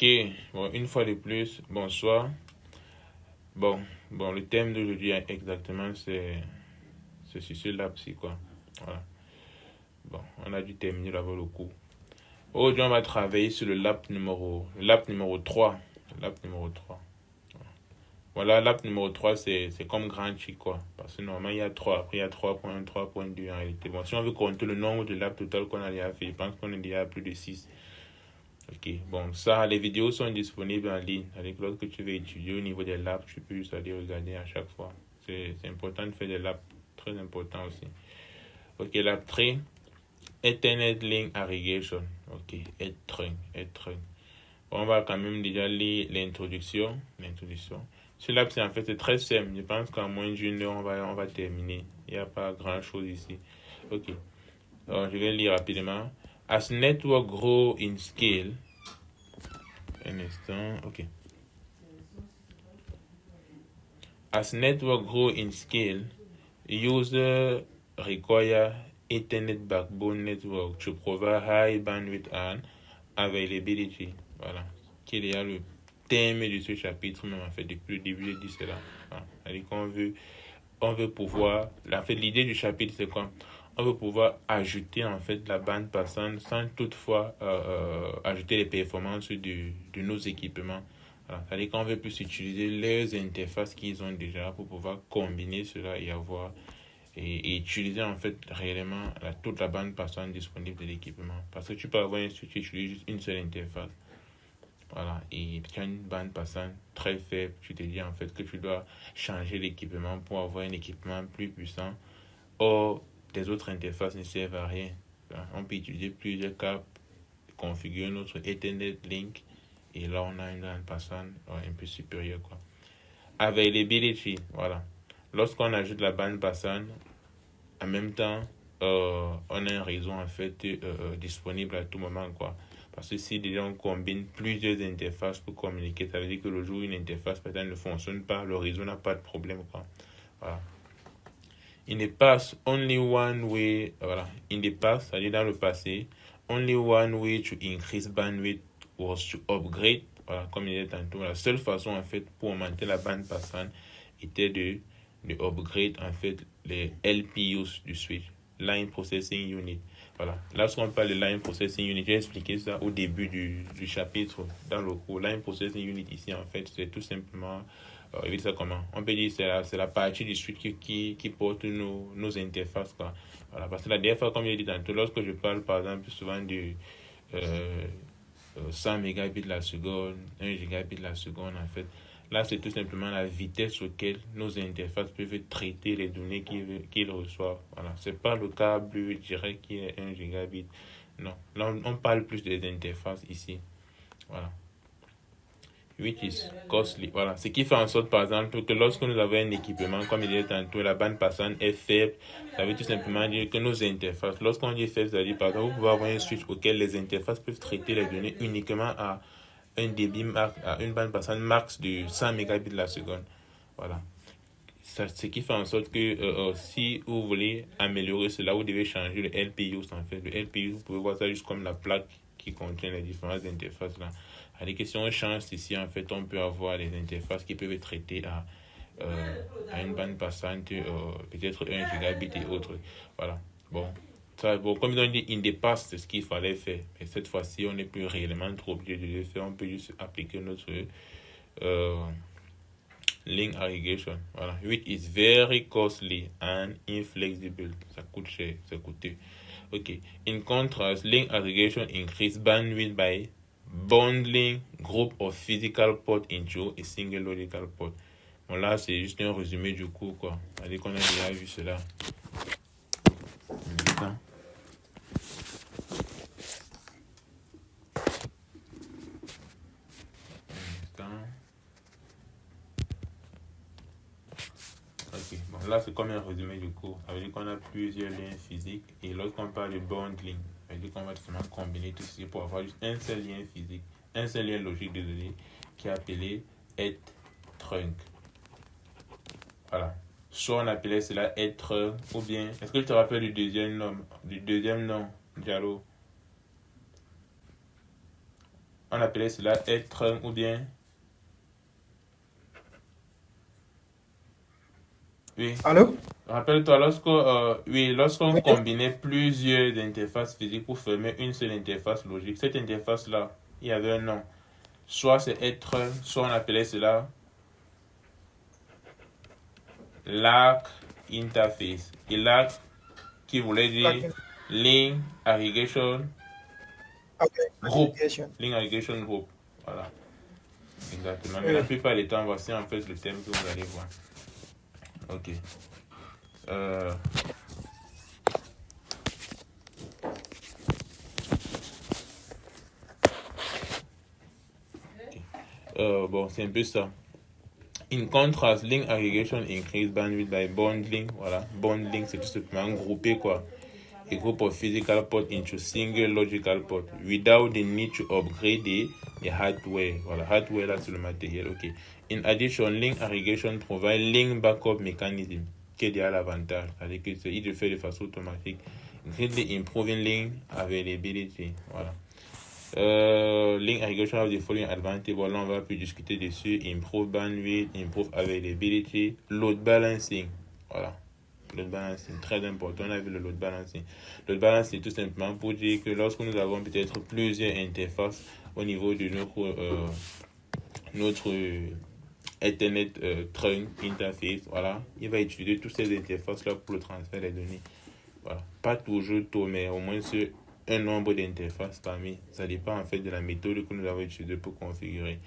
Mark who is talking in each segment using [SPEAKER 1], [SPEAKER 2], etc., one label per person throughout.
[SPEAKER 1] Ok, bon, une fois de plus, bonsoir. Bon, le thème d'aujourd'hui exactement, c'est sur ce lapsi, quoi. Voilà. Bon, on a dû terminer d'abord le cours. Aujourd'hui, on va travailler sur lap numéro 3. Lap numéro 3. Voilà, lap numéro 3, c'est comme grand chic, quoi. Parce que normalement, il y a 3. Après, il y a 3.1, 3.2 en réalité. Bon, si on veut compter le nombre de laps total qu'on a déjà fait, je pense qu'on est déjà à plus de 6. Ok, bon, ça, les vidéos sont disponibles en ligne. Avec lorsque tu veux étudier au niveau des labs, tu peux juste aller regarder à chaque fois. C'est important de faire des labs, très important aussi. Ok, lab 3, Ethernet Link Aggregation. Ok, Ethernet. Bon, on va quand même déjà lire l'introduction. Ce lab, c'est très simple. Je pense qu'en moins d'une heure, on va terminer. Il n'y a pas grand chose ici. Ok, alors, je vais lire rapidement. As network grow in scale, un instant, ok. As network grow in scale, user require Ethernet backbone network to provide high bandwidth and availability. Voilà, qui est déjà le thème de ce chapitre, même en fait, depuis le début, j'ai dit cela. Voilà. C'est-à-dire on veut pouvoir, en fait, l'idée du chapitre, c'est quoi? On veut pouvoir ajouter en fait la bande passante sans toutefois ajouter les performances de nos équipements. Voilà. C'est-à-dire qu'on veut plus utiliser les interfaces qu'ils ont déjà pour pouvoir combiner cela et avoir et utiliser en fait réellement toute la bande passante disponible de l'équipement. Parce que tu peux avoir un switch qui utilise juste une seule interface. Voilà, et tu as une bande passante très faible. Tu te dis en fait que tu dois changer l'équipement pour avoir un équipement plus puissant. Or, les autres interfaces ne servent à rien. On peut utiliser plusieurs câbles, configurer notre Ethernet Link, et là on a une bande passante un peu supérieure, quoi. Availability, voilà. Lorsqu'on ajoute la bande passante, en même temps, on a un réseau en fait disponible à tout moment, quoi. Parce que si déjà on combine plusieurs interfaces pour communiquer, ça veut dire que le jour où une interface peut-être ne fonctionne pas, le réseau n'a pas de problème, quoi. Voilà. In the past, only one way, voilà. In the past, c'est-à-dire dans le passé, only one way to increase bandwidth was to upgrade. Voilà, comme il est tantôt, la seule façon en fait pour augmenter la bande passante était de upgrade en fait les LPUs du switch, Line Processing Unit. Voilà. Lorsqu'on parle de Line Processing Unit, j'ai expliqué ça au début du chapitre dans le cours. Line Processing Unit ici, en fait, c'est tout simplement, ça comment? On peut dire que c'est la partie du switch qui porte nos interfaces, quoi. Voilà. Parce que la dernière fois, comme j'ai dit tantôt, lorsque je parle par exemple souvent de 100 mégabits la seconde, 1 gigabit la seconde, en fait. Là, c'est tout simplement la vitesse auquel nos interfaces peuvent traiter les données qu'ils reçoivent. Voilà. Ce n'est pas le câble direct qui est 1 gigabit. Non. Là, on parle plus des interfaces ici. Voilà. Which is costly. Voilà. Ce qui fait en sorte, par exemple, que lorsque nous avons un équipement, comme il disait tantôt, la bande passante est faible, ça veut tout simplement dire que nos interfaces, lorsqu'on dit faible, ça veut dire, par exemple, vous pouvez avoir un switch auquel les interfaces peuvent traiter les données uniquement à un débit max, à une bande passante max de 100 mégabits la seconde. Voilà. Ça, ce qui fait en sorte que si vous voulez améliorer cela, vous devez changer le LPU. En fait, le LPU, vous pouvez voir ça juste comme la plaque qui contient les différentes interfaces là. Alors que si on change ici, en fait, on peut avoir les interfaces qui peuvent être traitées à une bande passante, peut-être 1 gigabit et autres. Voilà. Bon. Ça, bon, comme ils ont dit, in the past, c'est ce qu'il fallait faire. Mais cette fois-ci, on n'est plus réellement trop obligé de le faire. On peut juste appliquer notre link aggregation. Voilà. Which is very costly and inflexible. Ça coûte cher, ça coûteux. Ok. In contrast, link aggregation increase bandwidth by bundling group of physical port into a single logical port. Bon, là, c'est juste un résumé du cours, quoi. C'est-à-dire qu'on a déjà vu cela. Ok, bon, là c'est comme un résumé du cours. Ça veut dire qu'on a plusieurs liens physiques et lorsqu'on parle de bundling, ça veut dire qu'on va seulement combiner tout ceci pour avoir juste un seul lien physique, un seul lien logique de données qui est appelé head trunk. Voilà. Soit on appelait cela head trunk ou bien, est-ce que tu te rappelles du deuxième nom, Diallo? On appelait cela être ou bien... Oui.
[SPEAKER 2] Allô?
[SPEAKER 1] Rappelle-toi, lorsqu'on
[SPEAKER 2] Oui.
[SPEAKER 1] combinait plusieurs interfaces physiques pour former une seule interface logique, cette interface-là, il y avait un nom. Soit c'est être, soit on appelait cela LAC interface. Et LAC qui voulait dire
[SPEAKER 2] Ok.
[SPEAKER 1] Link Aggregation
[SPEAKER 2] Ok.
[SPEAKER 1] Group.
[SPEAKER 2] Application.
[SPEAKER 1] Link Aggregation Group. Voilà, exactement. Mais la
[SPEAKER 2] Oui.
[SPEAKER 1] plupart des temps, voici en fait le thème que vous allez voir. Ok. Euh, bon, c'est un peu ça. In contrast, link aggregation increase bandwidth by bundling. Voilà, bundling, c'est tout simplement grouper quoi. A group of physical ports into single logical port without the need to upgrade the hardware. Voilà, hardware là c'est le matériel. Ok. In addition, link aggregation provide link backup mechanism qui est déjà l'avantage, c'est-à-dire que il le fait de façon automatique, greatly improving link availability. Voilà. Link aggregation have the following advantage. Voilà, on va plus discuter dessus. Improve bandwidth, improve availability, load balancing. Voilà. Load balancing, très important. On a vu le load balancing. Load balancing, c'est tout simplement pour dire que lorsque nous avons peut-être plusieurs interfaces au niveau de notre Ethernet trunk interface, voilà, il va utiliser toutes ces interfaces-là pour le transfert des données. Voilà. Pas toujours tout, mais au moins sur un nombre d'interfaces parmi. Ça dépend en fait de la méthode que nous avons utilisée pour configurer.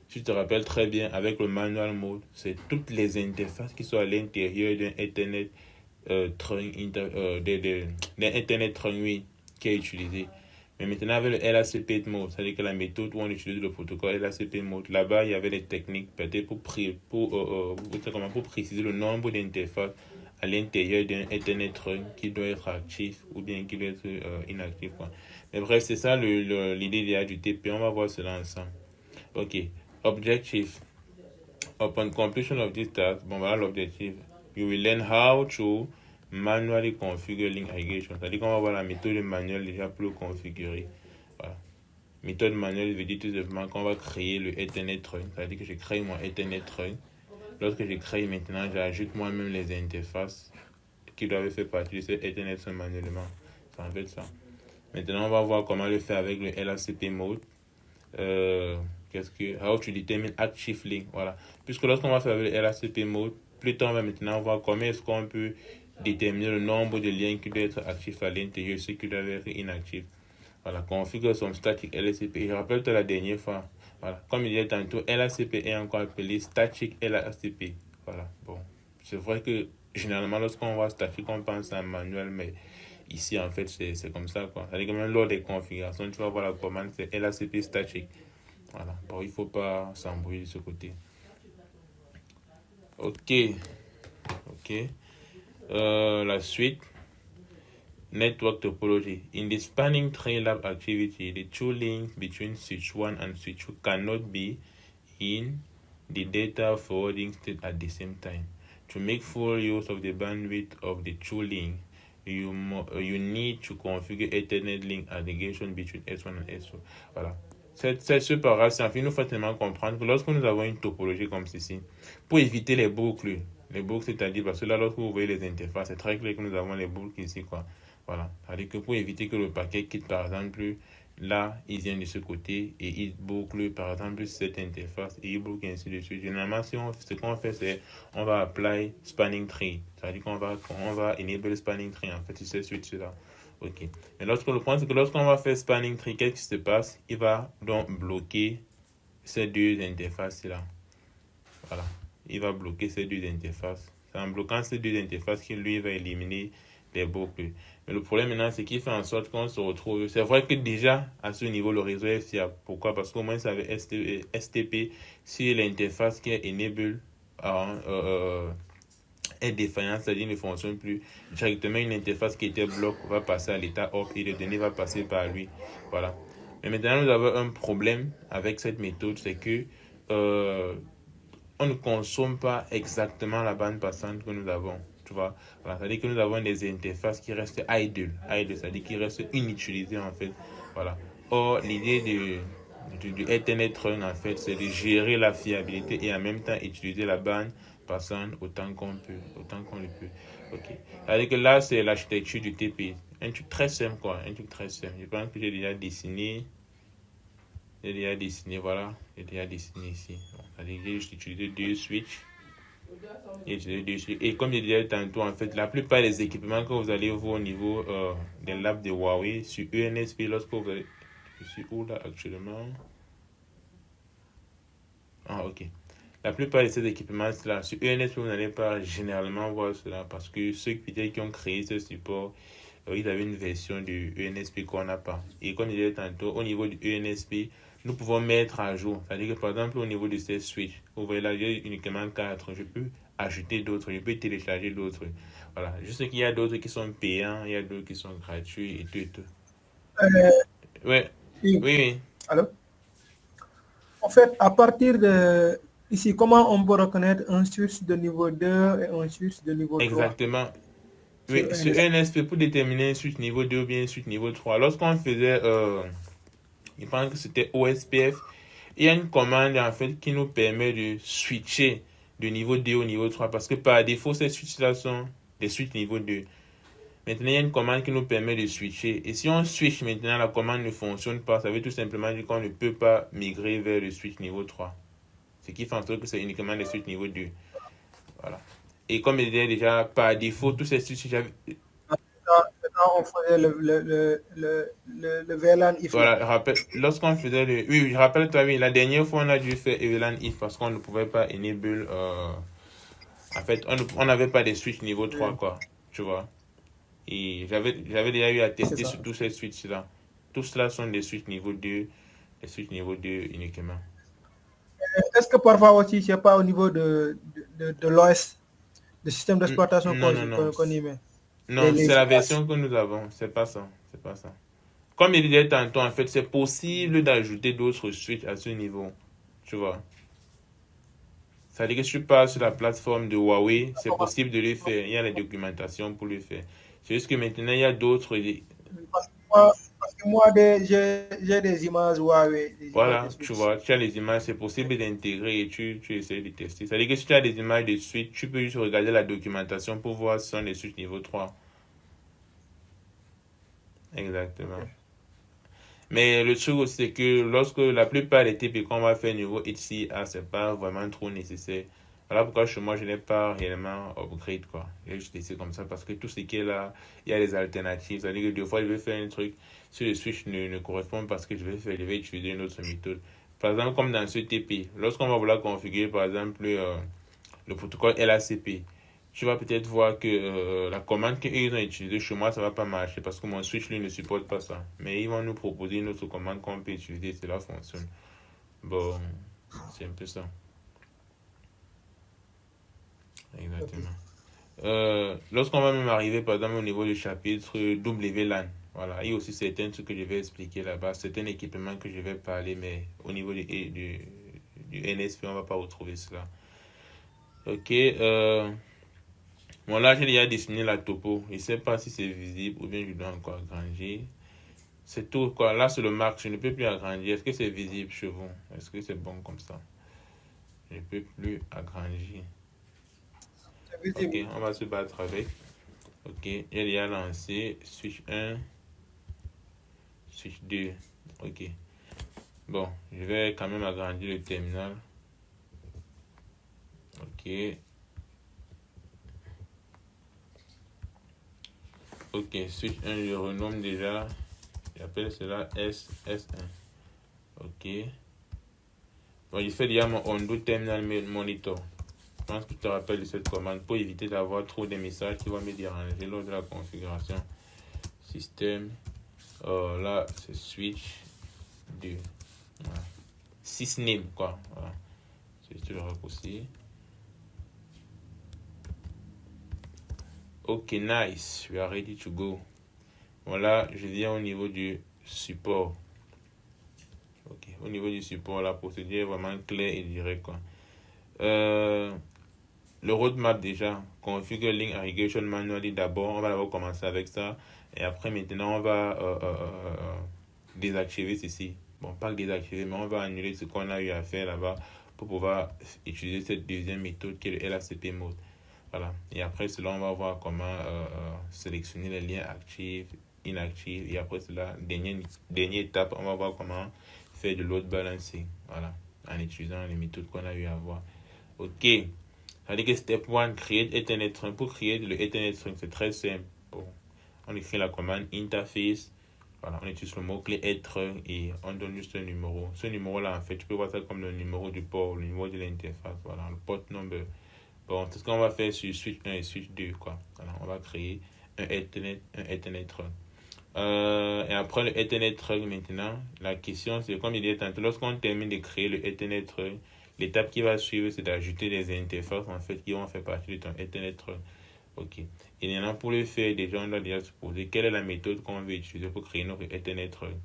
[SPEAKER 1] Si tu te rappelles très bien, avec le manual mode, c'est toutes les interfaces qui sont à l'intérieur d'un Ethernet trunk, d'un Ethernet trunk, oui, qui est utilisé. Mais maintenant, avec le LACP mode, c'est-à-dire que la méthode où on utilise le protocole LACP mode, là-bas, il y avait des techniques peut-être pour préciser le nombre d'interfaces à l'intérieur d'un Ethernet trunk qui doit être actif ou bien qui doit être inactif, quoi. Mais bref, c'est ça l'idée du TP. On va voir cela ensemble. Ok. Objective. Upon completion of this task, bon voilà l'objectif. You will learn how to manually configure link aggregation. C'est-à-dire qu'on va voir la méthode manuelle déjà pour le configurer. Voilà. Méthode manuelle veut dire tout simplement qu'on va créer le Ethernet trunk. C'est-à-dire que je crée mon Ethernet trunk. Lorsque je crée maintenant, j'ajoute moi-même les interfaces qui doivent faire partie de ce Ethernet trunk manuellement. C'est en fait ça. Maintenant, on va voir comment le faire avec le LACP mode. How to determine active link. Voilà. Puisque lorsqu'on va faire avec le LACP mode, plus tard on va maintenant voir comment est-ce qu'on peut déterminer le nombre de liens qui doivent être actifs à l'intérieur et ceux qui doivent être inactifs. Voilà. Configure son static LACP. Je rappelle la dernière fois. Voilà. Comme il y a tantôt, LACP est encore appelé static LACP. Voilà. Bon. C'est vrai que généralement lorsqu'on voit static, on pense à un manuel, mais ici, en fait, c'est comme ça, quoi. C'est-à-dire que même lors des configurations, tu vas voir la commande, c'est LACP static. Voilà. Bon, il ne faut pas s'embrouiller de ce côté. Ok. Ok. La suite. Network topology. In the spanning tree lab activity, the two links between switch 1 and switch 2 cannot be in the data forwarding state at the same time. To make full use of the bandwidth of the two links, you need to configure Ethernet link aggregation between S1 and S2. Voilà. Cette séparation, en fait, nous fait tellement comprendre que lorsque nous avons une topologie comme ceci, pour éviter les boucles, c'est-à-dire, parce que là, lorsque vous voyez les interfaces, c'est très clair que nous avons les boucles ici, quoi. Voilà. C'est-à-dire que pour éviter que le paquet quitte, par exemple, là, il vient de ce côté et il boucle, par exemple, cette interface et il boucle ainsi de suite. Généralement, ce qu'on fait, c'est on va apply spanning tree. C'est-à-dire qu'on va enable spanning tree, en fait, c'est ce switch-là. Ok. Mais le point, c'est que lorsqu'on va faire spanning tree, qu'est-ce qui se passe? Il va donc bloquer ces deux interfaces-là. Voilà. Il va bloquer ces deux interfaces. C'est en bloquant ces deux interfaces qu'il lui va éliminer les boucles. Mais le problème maintenant, c'est qu'il fait en sorte qu'on se retrouve. C'est vrai que déjà, à ce niveau, le réseau est fiable. Pourquoi? Parce qu'au moins, ça avait STP. Si l'interface qui est enable est défaillante, c'est-à-dire ne fonctionne plus, directement une interface qui était bloc va passer à l'état off et les données va passer par lui. Voilà. Mais maintenant, nous avons un problème avec cette méthode, c'est que on ne consomme pas exactement la bande passante que nous avons. Tu vois, voilà, c'est-à-dire que nous avons des interfaces qui restent idle, c'est-à-dire qui restent inutilisées en fait. Voilà. Or, l'idée du Ethernet Run, en fait, c'est de gérer la fiabilité et en même temps utiliser la bande passante autant qu'on peut, autant qu'on le peut. Ok. C'est-à-dire que là, c'est l'architecture du TP. Un truc très simple, quoi. Un truc très simple. Je pense que j'ai déjà dessiné. J'ai déjà dessiné, voilà. J'ai déjà dessiné ici. Donc, c'est-à-dire que j'ai juste utilisé deux switches. Et comme je disais tantôt, en fait, la plupart des équipements que vous allez voir au niveau des labs de Huawei sur ENSP, lorsque vous allez. Je suis où là actuellement? Ah, ok. La plupart de ces équipements-là, sur ENSP, vous n'allez pas généralement voir cela parce que ceux peut-être qui ont créé ce support, ils avaient une version du ENSP qu'on n'a pas. Et comme je disais tantôt, au niveau du ENSP, nous pouvons mettre à jour. C'est-à-dire que par exemple, au niveau de ces switches, vous voyez là, j'ai uniquement 4. Je peux ajouter d'autres, je peux télécharger d'autres. Voilà. Je sais qu'il y a d'autres qui sont payants, il y a d'autres qui sont gratuits et tout et tout.
[SPEAKER 2] Euh,
[SPEAKER 1] Ouais.
[SPEAKER 2] oui,
[SPEAKER 1] Oui, oui.
[SPEAKER 2] allô? En fait, à partir de ici, comment on peut reconnaître un switch de niveau 2 et un switch de niveau 3
[SPEAKER 1] Exactement.
[SPEAKER 2] sur
[SPEAKER 1] Oui,
[SPEAKER 2] un
[SPEAKER 1] sur
[SPEAKER 2] SP?
[SPEAKER 1] ENSP, pour déterminer suite niveau 2 ou bien suite niveau 3. Lorsqu'on faisait, je pense que c'était OSPF, il y a une commande en fait qui nous permet de switcher de niveau 2 au niveau 3 parce que par défaut, ces switches-là sont des switches niveau 2. Maintenant, il y a une commande qui nous permet de switcher. Et si on switch maintenant, la commande ne fonctionne pas, ça veut tout simplement dire qu'on ne peut pas migrer vers le switch niveau 3. Ce qui fait en sorte que c'est uniquement le switch niveau 2. Voilà. Et comme je disais déjà, par défaut, tous ces switches,
[SPEAKER 2] Maintenant, on faisait le VLAN if là.
[SPEAKER 1] voilà, lorsqu'on faisait le. Oui, oui, je rappelle, toi, oui, la dernière fois, on a dû faire Evelan If parce qu'on ne pouvait pas enable. En fait, on n'avait pas de switch niveau 3
[SPEAKER 2] Oui,
[SPEAKER 1] quoi. Tu vois. Et j'avais déjà eu à
[SPEAKER 2] c'est
[SPEAKER 1] tester
[SPEAKER 2] ça.
[SPEAKER 1] sur tous ces switches-là. Tous cela sont des switches niveau 2 des switches niveau 2 uniquement.
[SPEAKER 2] Est-ce que parfois aussi, c'est pas au niveau de l'OS, le système d'exploitation
[SPEAKER 1] Non, non, non.
[SPEAKER 2] qu'on y met,
[SPEAKER 1] Non,
[SPEAKER 2] les
[SPEAKER 1] c'est la
[SPEAKER 2] images?
[SPEAKER 1] version que nous avons. C'est pas ça. C'est pas ça. Comme il disait tantôt, en fait, c'est possible d'ajouter d'autres switches à ce niveau. Tu vois. Ça veut dire que si tu pars sur la plateforme de Huawei, c'est possible de le faire. Il y a la documentation pour le faire. C'est juste que maintenant, il y a d'autres.
[SPEAKER 2] Parce que moi j'ai des images Huawei, des images de
[SPEAKER 1] Voilà, tu
[SPEAKER 2] Switch.
[SPEAKER 1] vois, tu as les images, c'est possible d'intégrer et tu essaies de tester. Ça veut dire que si tu as des images de suite, tu peux juste regarder la documentation pour voir si ce sont des suites niveau 3.
[SPEAKER 2] Ok.
[SPEAKER 1] Exactement. Mais le truc aussi, c'est que lorsque la plupart des TP qu'on va faire niveau HCA, c'est pas vraiment trop nécessaire. Voilà pourquoi chez moi, je n'ai pas réellement upgrade, quoi. J'ai juste laissé comme ça parce que tout ce qui est là, il y a des alternatives. C'est-à-dire que des fois, je vais faire un truc, si le switch ne correspond pas à ce que je vais utiliser une autre méthode. Par exemple, comme dans ce TP, lorsqu'on va vouloir configurer, par exemple, le protocole LACP, tu vas peut-être voir que la commande qu'ils ont utilisée chez moi, ça va pas marcher parce que mon switch, lui, ne supporte pas ça. Mais ils vont nous proposer une autre commande qu'on peut utiliser, cela fonctionne. Bon, c'est un peu ça.
[SPEAKER 2] Ok.
[SPEAKER 1] Exactement. Lorsqu'on va même arriver, par exemple, au niveau du chapitre WLAN, voilà, il y a aussi certains trucs que je vais expliquer là-bas, certains équipements que je vais parler, mais au niveau du NSP, on va pas retrouver cela. Ok, bon, là, j'ai déjà dessiné la topo. Je ne sais pas si c'est visible ou bien je dois encore agrandir. C'est tout, quoi. Là, c'est le marque. Je ne peux plus agrandir. Est-ce que c'est visible chez vous? Est-ce que c'est bon comme ça? Je ne peux plus agrandir.
[SPEAKER 2] C'est
[SPEAKER 1] Ok,
[SPEAKER 2] visible.
[SPEAKER 1] on va se battre avec. Ok, j'ai déjà lancé. Switch 1, switch 2. Ok. Bon, je vais quand même agrandir le terminal. Ok. Ok, switch 1, je renomme déjà. J'appelle cela SS1. Ok. Bon, je fais déjà mon undo terminal monitor. Je pense que tu te rappelles de cette commande pour éviter d'avoir trop de messages qui vont me déranger lors de la configuration. Système. Là, c'est switch 2. Voilà. Sysname, quoi. Voilà. C'est le raccourci. Ok, nice. We are ready to go. Voilà, je viens au niveau du support. Ok, au niveau du support, la procédure est vraiment claire et directe, quoi. Euh, le roadmap déjà, configure link irrigation manually d'abord, on va d'abord commencer avec ça. Et après, maintenant, on va désactiver ceci. bon, pas désactiver, mais on va annuler ce qu'on a eu à faire là-bas pour pouvoir utiliser cette deuxième méthode qui est le LACP mode. Voilà. Et après cela, on va voir comment sélectionner les liens actifs, inactifs. Et après cela, dernière étape, on va voir comment faire de load balancing. Voilà. En utilisant les méthodes qu'on a eu à voir. Ok. Ça veut dire que step 1, create Ethernet string. Pour créer le Ethernet string, c'est très simple. Bon. On écrit la commande interface. Voilà, on utilise le mot-clé être et on donne juste un numéro. Ce numéro-là, en fait, tu peux voir ça comme le numéro du port, le numéro de l'interface. Voilà, le port number. Bon, c'est ce qu'on va faire sur switch 1 et switch 2, quoi. Alors, on va créer un Ethernet trunk. Et après le Ethernet trunk, maintenant, la question, c'est comme il dit tantôt, lorsqu'on termine de créer le Ethernet trunk, l'étape qui va suivre, c'est d'ajouter des interfaces, en fait, qui vont faire partie de ton Ethernet trunk. Ok. Et maintenant, pour le faire, déjà, on doit déjà se poser quelle est la méthode qu'on veut utiliser pour créer notre Ethernet trunk.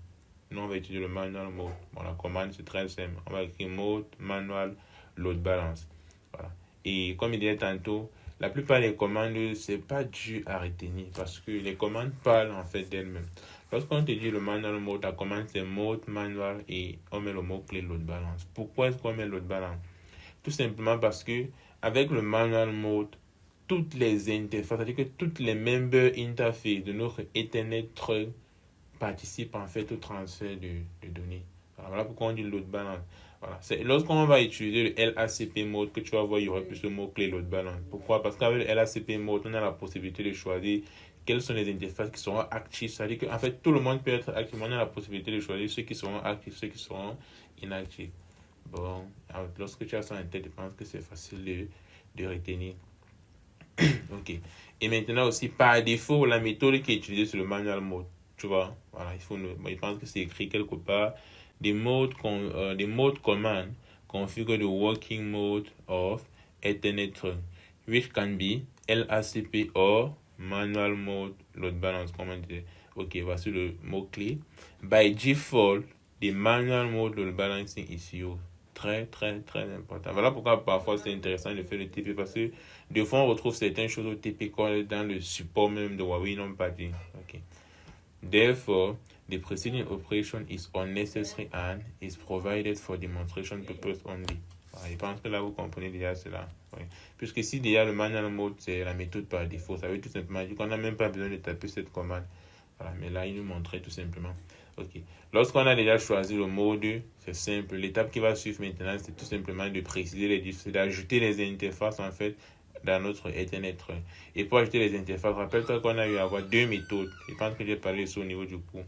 [SPEAKER 1] Nous, on va utiliser le manual mode. Bon, la commande, c'est très simple. On va écrire mode, manual, load balance. Voilà. Et comme il disait tantôt, la plupart des commandes, c'est pas dû à retenir parce que les commandes parlent en fait d'elles-mêmes. Lorsqu'on te dit le manual mode, la commande c'est mode manual et on met le mot-clé load balance. Pourquoi est-ce qu'on met load balance? Tout simplement parce que avec le manual mode, toutes les interfaces, c'est-à-dire que toutes les member interfaces de notre Ethernet trunk participent en fait au transfert de données. Voilà pourquoi on dit load balance. Voilà. C'est lorsqu'on va utiliser le LACP mode que tu vas voir, il y aura plus le mot-clé load balance. Pourquoi? Parce qu'avec le LACP mode, on a la possibilité de choisir quelles sont les interfaces qui seront actives. C'est-à-dire qu'en fait, tout le monde peut être actif. On a la possibilité de choisir ceux qui seront actifs, ceux qui seront inactifs. Bon, alors, lorsque tu as ça en tête, je pense que c'est facile de retenir. Ok. Et maintenant aussi, par défaut, la méthode qui est utilisée sur le manual mode. Tu vois, voilà, je pense que c'est écrit quelque part. Des modes command configure the working mode of Ethernet trunk, which can be LACP or manual mode load balance, comme on disait. Ok, voici le mot-clé. By default, the manual mode load balancing is used. Très, très, très important. Voilà pourquoi parfois c'est intéressant de faire le TP parce que des fois on retrouve certaines choses au TP dans le support même de Huawei non pas dit. Ok. Therefore, the preceding operation is unnecessary and is provided for demonstration purpose only. Voilà, je pense que là vous comprenez déjà cela. Oui. Puisque si déjà le manual mode c'est la méthode par défaut, ça veut tout simplement dire qu'on n'a même pas besoin de taper cette commande. Voilà, mais là il nous montrait tout simplement. Ok. Lorsqu'on a déjà choisi le mode, c'est simple. L'étape qui va suivre maintenant, c'est tout simplement de préciser d'ajouter les interfaces en fait dans notre Ethernet. Et pour ajouter les interfaces, rappelle-toi qu'on a eu à avoir deux méthodes. Je pense que j'ai parlé ici au niveau du cours.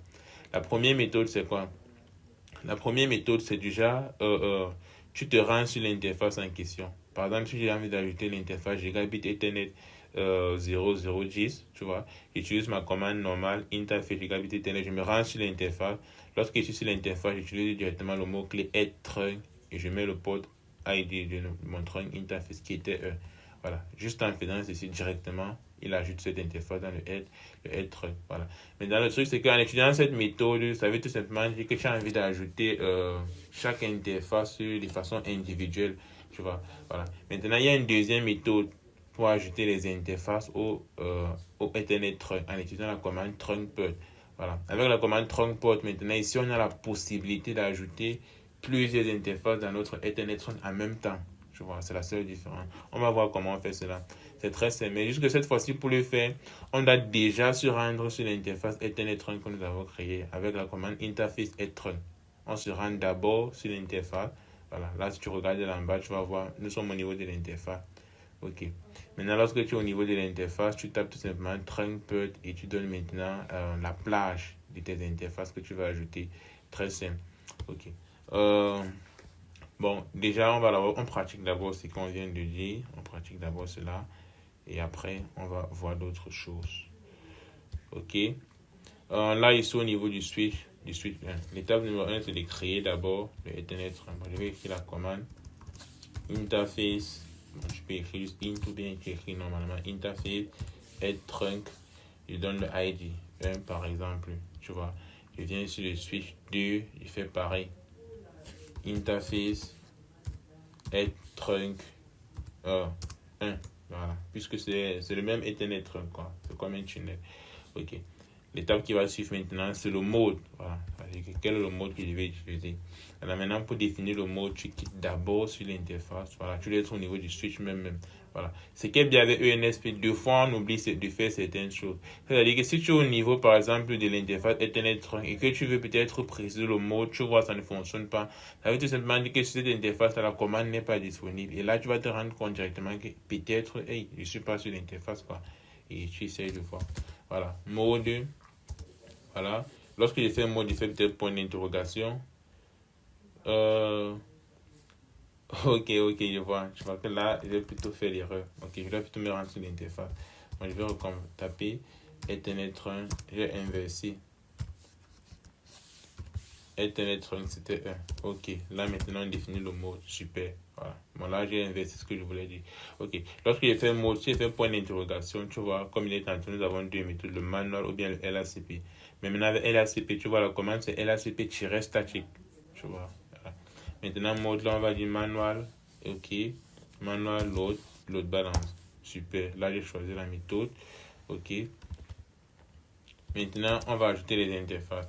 [SPEAKER 1] La première méthode, c'est quoi? La première méthode, c'est déjà, tu te rends sur l'interface en question. Par exemple, si j'ai envie d'ajouter l'interface Gigabit Ethernet 0010, tu vois, j'utilise ma commande normale, interface Gigabit Ethernet, je me rends sur l'interface. Lorsque je suis sur l'interface, j'utilise directement le mot-clé être et je mets le port ID de mon trunk interface qui était voilà, juste en faisant ceci directement, il ajoute cette interface dans le être. Voilà. Mais dans le truc, c'est qu'en utilisant cette méthode, ça veut tout simplement dire que tu as envie d'ajouter chaque interface de façon individuelle. Tu vois. Voilà. Maintenant, il y a une deuxième méthode pour ajouter les interfaces au Ethernet trunk en utilisant la commande trunkport. Voilà. Avec la commande trunkport, maintenant, ici, on a la possibilité d'ajouter plusieurs interfaces dans notre Ethernet trunk en même temps. Tu vois, c'est la seule différence. On va voir comment on fait cela. C'est très simple. Mais juste que cette fois-ci, pour le faire, on doit déjà se rendre sur l'interface Ethernet trunk que nous avons créée avec la commande interface ethernet. On se rend d'abord sur l'interface. Voilà. Là, si tu regardes là en bas, tu vas voir, nous sommes au niveau de l'interface. Ok. Maintenant, lorsque tu es au niveau de l'interface, tu tapes tout simplement trunkport et tu donnes maintenant la plage de tes interfaces que tu vas ajouter. Très simple. Ok. Bon, déjà, on pratique d'abord ce qu'on vient de dire. On pratique d'abord cela. Et après, on va voir d'autres choses. Ok. Là, ici, au niveau du switch 1. L'étape numéro 1, c'est de créer d'abord le Ethernet. Je vais écrire la commande. Interface. Bon, je peux écrire juste int ou bien écrire normalement. Interface, add trunk. Je donne le ID. 1 par exemple. Tu vois. Je viens sur le switch 2. Je fais pareil. Interface et trunk 1. Voilà. Puisque c'est le même Ethernet trunk, quoi. C'est comme un tunnel. Ok. l'étape qui va suivre maintenant, c'est le mode. Voilà. Quel est le mode que je vais utiliser? Alors maintenant, pour définir le mode, tu cliques d'abord sur l'interface. Voilà, tu dois être au niveau du switch même. Voilà. Ce qui est bien avec ENSP, deux fois on oublie de faire certaines choses. C'est-à-dire que si tu es au niveau, par exemple, de l'interface Ethernet 1 et que tu veux peut-être préciser le mode, tu vois, ça ne fonctionne pas. Ça veut tout simplement dire que sur cette interface, la commande n'est pas disponible. Et là, tu vas te rendre compte directement que peut-être, hey, je ne suis pas sur l'interface, quoi. Et tu essaies de voir. Voilà. Mode. Voilà. Lorsque je fais un mode, je fais peut-être point d'interrogation. Ok, je vois. Je vois que là, je vais plutôt faire l'erreur. Ok, je vais plutôt me rendre sur l'interface. Bon, je vais taper Ethernet 1. J'ai inversé. Ethernet 1, c'était 1. Ok, là maintenant, on définit le mode. Super. Voilà. Bon, là, j'ai inversé ce que je voulais dire. Ok, lorsque j'ai fait mode, si j'ai fait point d'interrogation, tu vois, comme il est en train, nous avons deux méthodes, le manual ou bien le LACP. Mais maintenant, avec LACP, tu vois, la commande, c'est LACP-statique. Tu vois. Voilà. Maintenant, mode, là, on va dire manual. Ok. Manual, load balance. Super. Là, j'ai choisi la méthode. Ok. Maintenant, on va ajouter les interfaces.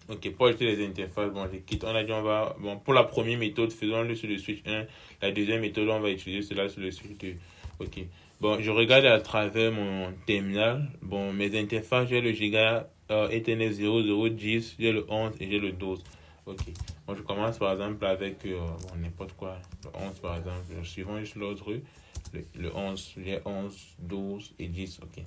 [SPEAKER 1] Ok, pour ajouter les interfaces, bon, je quitte. On a dit, bon, pour la première méthode, faisons-le sur le switch 1. La deuxième méthode, on va utiliser cela sur le switch 2. Ok. Bon, je regarde à travers mon terminal. Bon, mes interfaces, j'ai le giga Ethernet 0010, j'ai le 11 et j'ai le 12. Ok. Bon, je commence par exemple avec bon, n'importe quoi. Le 11 par exemple. Suivons juste l'autre. Le 11, j'ai 11, 12 et 10. Ok.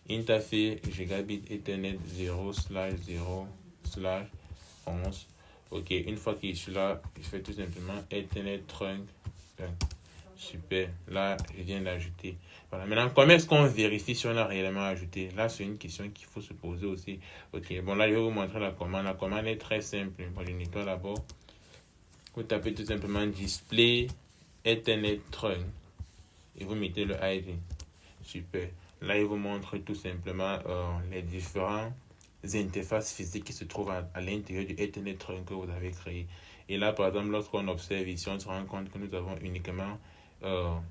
[SPEAKER 1] Interface gigabit Ethernet 0/0/11. Ok, une fois qu'il est là, je fais tout simplement Ethernet trunk. Super, là, je viens d'ajouter. Voilà, maintenant, comment est-ce qu'on vérifie si on a réellement ajouté? Là, c'est une question qu'il faut se poser aussi. Ok, bon, là, je vais vous montrer la commande. La commande est très simple. Moi, je nettoie d'abord. Vous tapez tout simplement display Ethernet trunk et vous mettez le ID. Super. Là, il vous montre tout simplement les différentes interfaces physiques qui se trouvent à l'intérieur du Ethernet trunk que vous avez créé. Et là, par exemple, lorsqu'on observe ici, on se rend compte que nous avons uniquement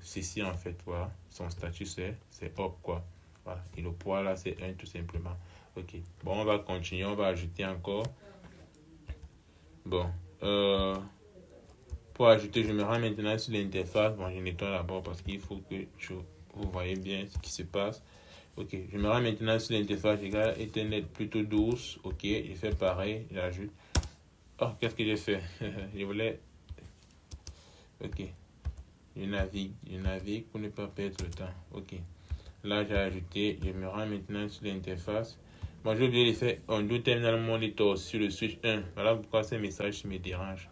[SPEAKER 1] ceci en fait. Voilà. Son statut, c'est up, quoi. Voilà. Et le poids, là, c'est 1 tout simplement. Ok. Bon, on va continuer. On va ajouter encore. Bon. Pour ajouter, je me rends maintenant sur l'interface. Bon, je nettoie d'abord parce qu'il faut que vous voyez bien ce qui se passe. Ok, je me rends maintenant sur l'interface égale Ethernet plutôt 12. Ok, j'ai fait pareil, j'ajoute. Oh, qu'est-ce que j'ai fait? Je voulais. Ok, je navigue pour ne pas perdre le temps. Ok, là j'ai ajouté, je me rends maintenant sur l'interface. Bon, j'ai oublié de faire undo terminal monitor sur le switch 1. Voilà pourquoi ces messages me dérangent.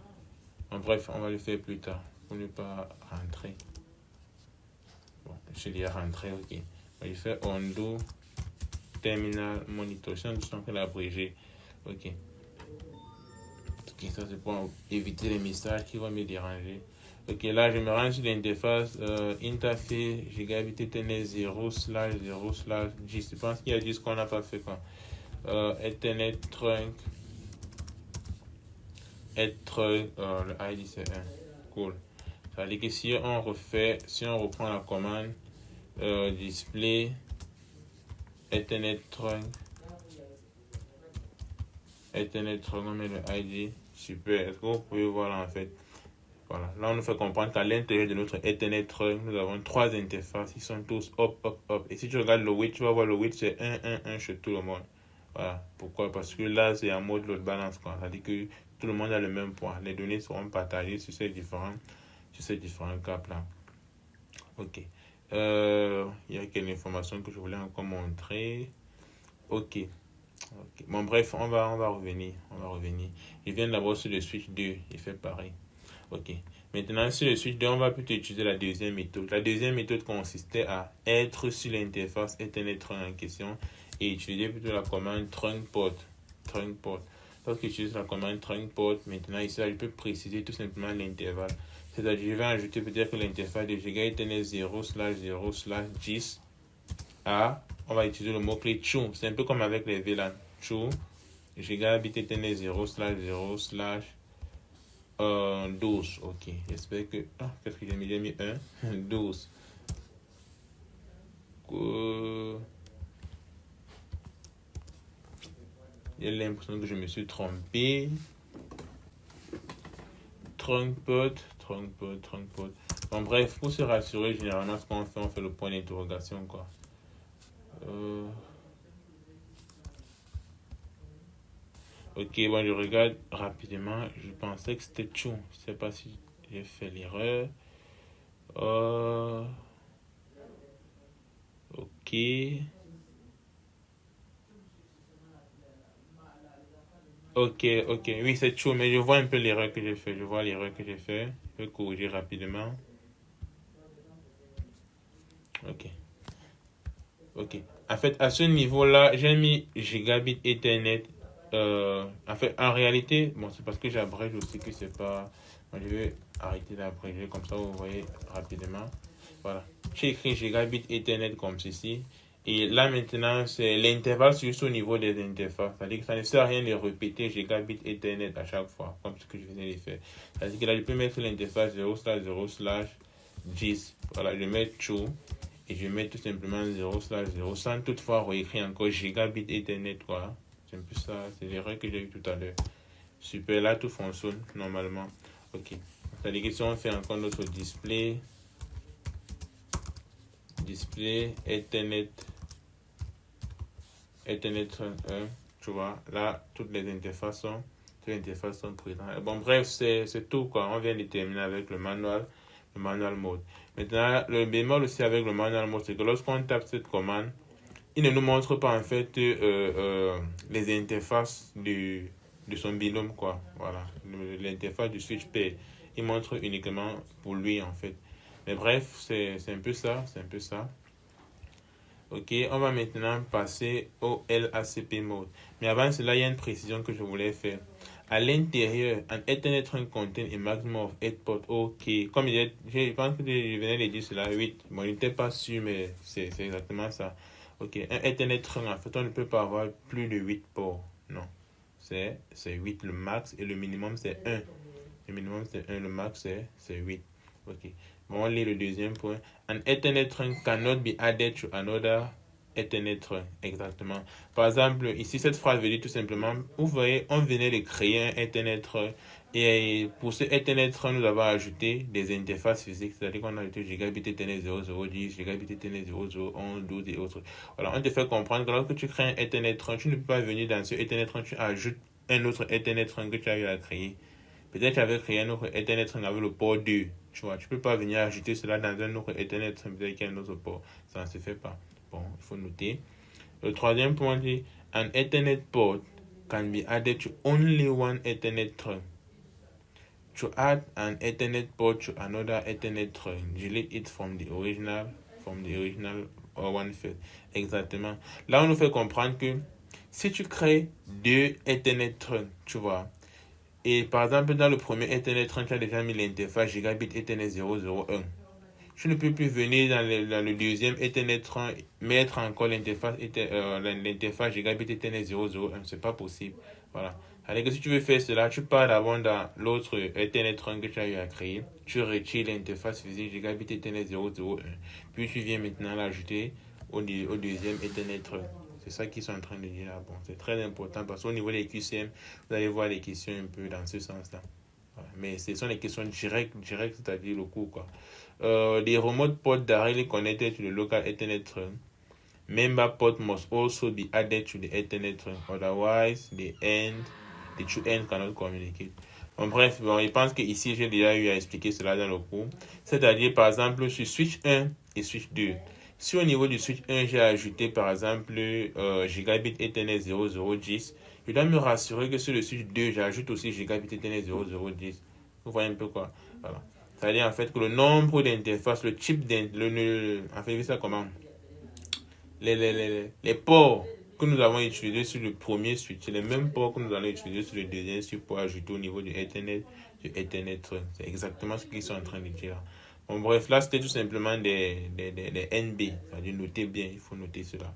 [SPEAKER 1] Bon, bref, on va le faire plus tard pour ne pas rentrer. Bon, je suis déjà rentré, ok. Je fais undo terminal monitor. Je suis en train d'abréger. Ok. Ok, ça c'est pour éviter les messages qui vont me déranger. Ok, là je me rends sur l'interface interface gigabit Ethernet 0/0/10. Je pense qu'il y a 10 qu'on n'a pas fait quoi. Ethernet trunk. Le ID c'est 1. Cool. Ça veut dire que si on reprend la commande display Ethernet trunk, on met le ID. Super. Est-ce que vous pouvez voir là en fait? Voilà. Là, on nous fait comprendre qu'à l'intérieur de notre Ethernet trunk, nous avons trois interfaces. Ils sont tous hop. Et si tu regardes le width, tu vas voir le width, c'est 1 chez tout le monde. Voilà. Pourquoi? Parce que là, c'est en mode load balance. C'est-à-dire que tout le monde a le même point. Les données seront partagées sur ces différents câbles là. Ok. Il y a quelques informations que je voulais encore montrer. Ok. Bon, bref, on va revenir. Je viens d'abord sur le switch 2. Il fait pareil. Ok. Maintenant, sur le switch 2, on va plutôt utiliser la deuxième méthode. La deuxième méthode consistait à être sur l'interface Ethernet en question et utiliser plutôt la commande trunk port. Lorsque j'utilise la commande trunk port, maintenant ici, je peux préciser tout simplement l'intervalle. C'est-à-dire, je vais ajouter peut-être l'interface de giga Ethernet 0/0/10 à, on va utiliser le mot-clé true. C'est un peu comme avec les VLAN. True, gigabit Ethernet 0/0/12. Ok, j'espère que. Ah, qu'est-ce que j'ai mis? J'ai mis 1, 12. J'ai l'impression que je me suis trompé. Trunk port. Bon, bref, pour se rassurer, généralement, ce qu'on fait, on fait le point d'interrogation, quoi. Ok, bon, je regarde rapidement. Je pensais que c'était true. Je sais pas si j'ai fait l'erreur. Ok. Ok. Oui, c'est true, mais je vois un peu l'erreur que j'ai fait. Je vois l'erreur que j'ai fait. Je vais corriger rapidement. Ok. En fait, à ce niveau-là, j'ai mis gigabit Ethernet. En fait, en réalité, bon, c'est parce que j'abrège aussi que c'est pas. Bon, je vais arrêter d'abréger, comme ça vous voyez rapidement. Voilà. J'ai écrit gigabit Ethernet comme ceci. Et là maintenant, c'est l'intervalle juste au niveau des interfaces. C'est-à-dire que ça ne sert à rien de répéter gigabit Ethernet à chaque fois, comme ce que je venais de faire. C'est-à-dire que là, je peux mettre l'interface 0/0/10. Voilà, je mets true. Et je mets tout simplement 0/0 sans toutefois réécrire encore gigabit Ethernet, quoi. C'est un peu ça, c'est l'erreur que j'ai eu tout à l'heure. Super, là tout fonctionne normalement. Ok. C'est-à-dire que si on fait encore notre display Ethernet 1, tu vois, là toutes les interfaces sont présentes. Bon, bref, c'est tout, quoi. On vient de terminer avec le manual mode. Maintenant, le bémol aussi avec le manual mode, c'est que lorsqu'on tape cette commande, il ne nous montre pas en fait les interfaces de son binôme, quoi. Voilà, l'interface du switch pair. Il montre uniquement pour lui, en fait. Mais bref, c'est un peu ça, Ok, on va maintenant passer au LACP mode. Mais avant cela, il y a une précision que je voulais faire. À l'intérieur, un Ethernet trunk contain a maximum of 8 ports. Ok, comme je pense que je venais de dire cela, 8. Bon, je n'étais pas sûr, mais c'est exactement ça. Ok, un Ethernet trunk, en fait, on ne peut pas avoir plus de 8 ports. Non, c'est 8 le max et le minimum c'est 1. Le minimum c'est 1, le max c'est 8. Ok. Bon, on lit le deuxième point. An Ethernet trunk cannot be added to another Ethernet trunk. Exactement. Par exemple, ici, cette phrase veut dire tout simplement, vous voyez, on venait de créer un Ethernet trunk. Et pour ce Ethernet trunk, nous avons ajouté des interfaces physiques. C'est-à-dire qu'on a ajouté gigabit Ethernet 0010, gigabit Ethernet 0011, 12 et autres. Voilà, on te fait comprendre que lorsque tu crées un Ethernet trunk, tu ne peux pas venir dans ce Ethernet trunk, tu ajoutes un autre Ethernet trunk que tu as eu à créer. Peut-être que tu avais créé un autre Ethernet avec le port 2. Tu vois, tu peux pas venir ajouter cela dans un autre Ethernet peut-être qu'il y a un autre port. Ça ne se fait pas. Bon, il faut noter. Le troisième point dit an Ethernet port can be added to only one Ethernet trunk. To add an Ethernet port to another Ethernet trunk, delete it from the original one first. Exactement. Là, on nous fait comprendre que si tu crées deux Ethernet trunks, tu vois, et par exemple, dans le premier Ethernet trunk, tu as déjà mis l'interface gigabit Ethernet 001. Je ne peux plus venir dans le deuxième Ethernet trunk mettre encore l'interface gigabit Ethernet 001. C'est pas possible. Voilà. Alors que si tu veux faire cela, tu pars d'abord dans l'autre Ethernet trunk que tu as eu à créer. Tu retires l'interface physique gigabit Ethernet 001. Puis tu viens maintenant l'ajouter au deuxième Ethernet trunk. C'est ça qu'ils sont en train de dire là. Bon, c'est très important parce qu'au niveau des QCM, vous allez voir les questions un peu dans ce sens-là. Voilà. Mais ce sont les questions directes, c'est-à-dire le cours, quoi. The remote port directly connected to the local Ethernet trunk. Member port must also be added to the Ethernet trunk. Otherwise, the two ends cannot communicate. Bon, bref, bon, je pense que ici j'ai déjà eu à expliquer cela dans le cours. C'est-à-dire, par exemple, sur switch 1 et switch 2. Si au niveau du switch 1, j'ai ajouté, par exemple, gigabit Ethernet 0010, je dois me rassurer que sur le switch 2, j'ajoute aussi gigabit Ethernet 0010. Vous voyez un peu quoi? Voilà. C'est-à-dire en fait que le nombre d'interfaces, le type en fait, ça comment? Les ports que nous avons utilisés sur le premier switch, c'est les mêmes ports que nous allons utiliser sur le deuxième switch pour ajouter au niveau du Ethernet. C'est exactement ce qu'ils sont en train de dire. Bon, bref, là, c'était tout simplement des NB. C'est-à-dire, notez bien, il faut noter cela.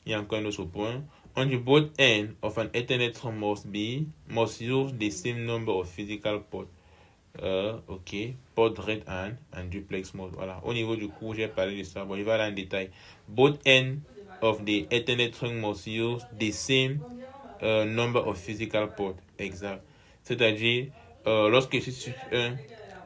[SPEAKER 1] Il y a encore un autre point. On the both end of an Ethernet must use the same number of physical ports. Ok, port red and duplex mode. Voilà, au niveau du cours, j'ai parlé de ça. Bon, il va aller en détail. Both ends of the Ethernet trunk must use the same number of physical ports. Exact. C'est-à-dire, lorsque je suis sur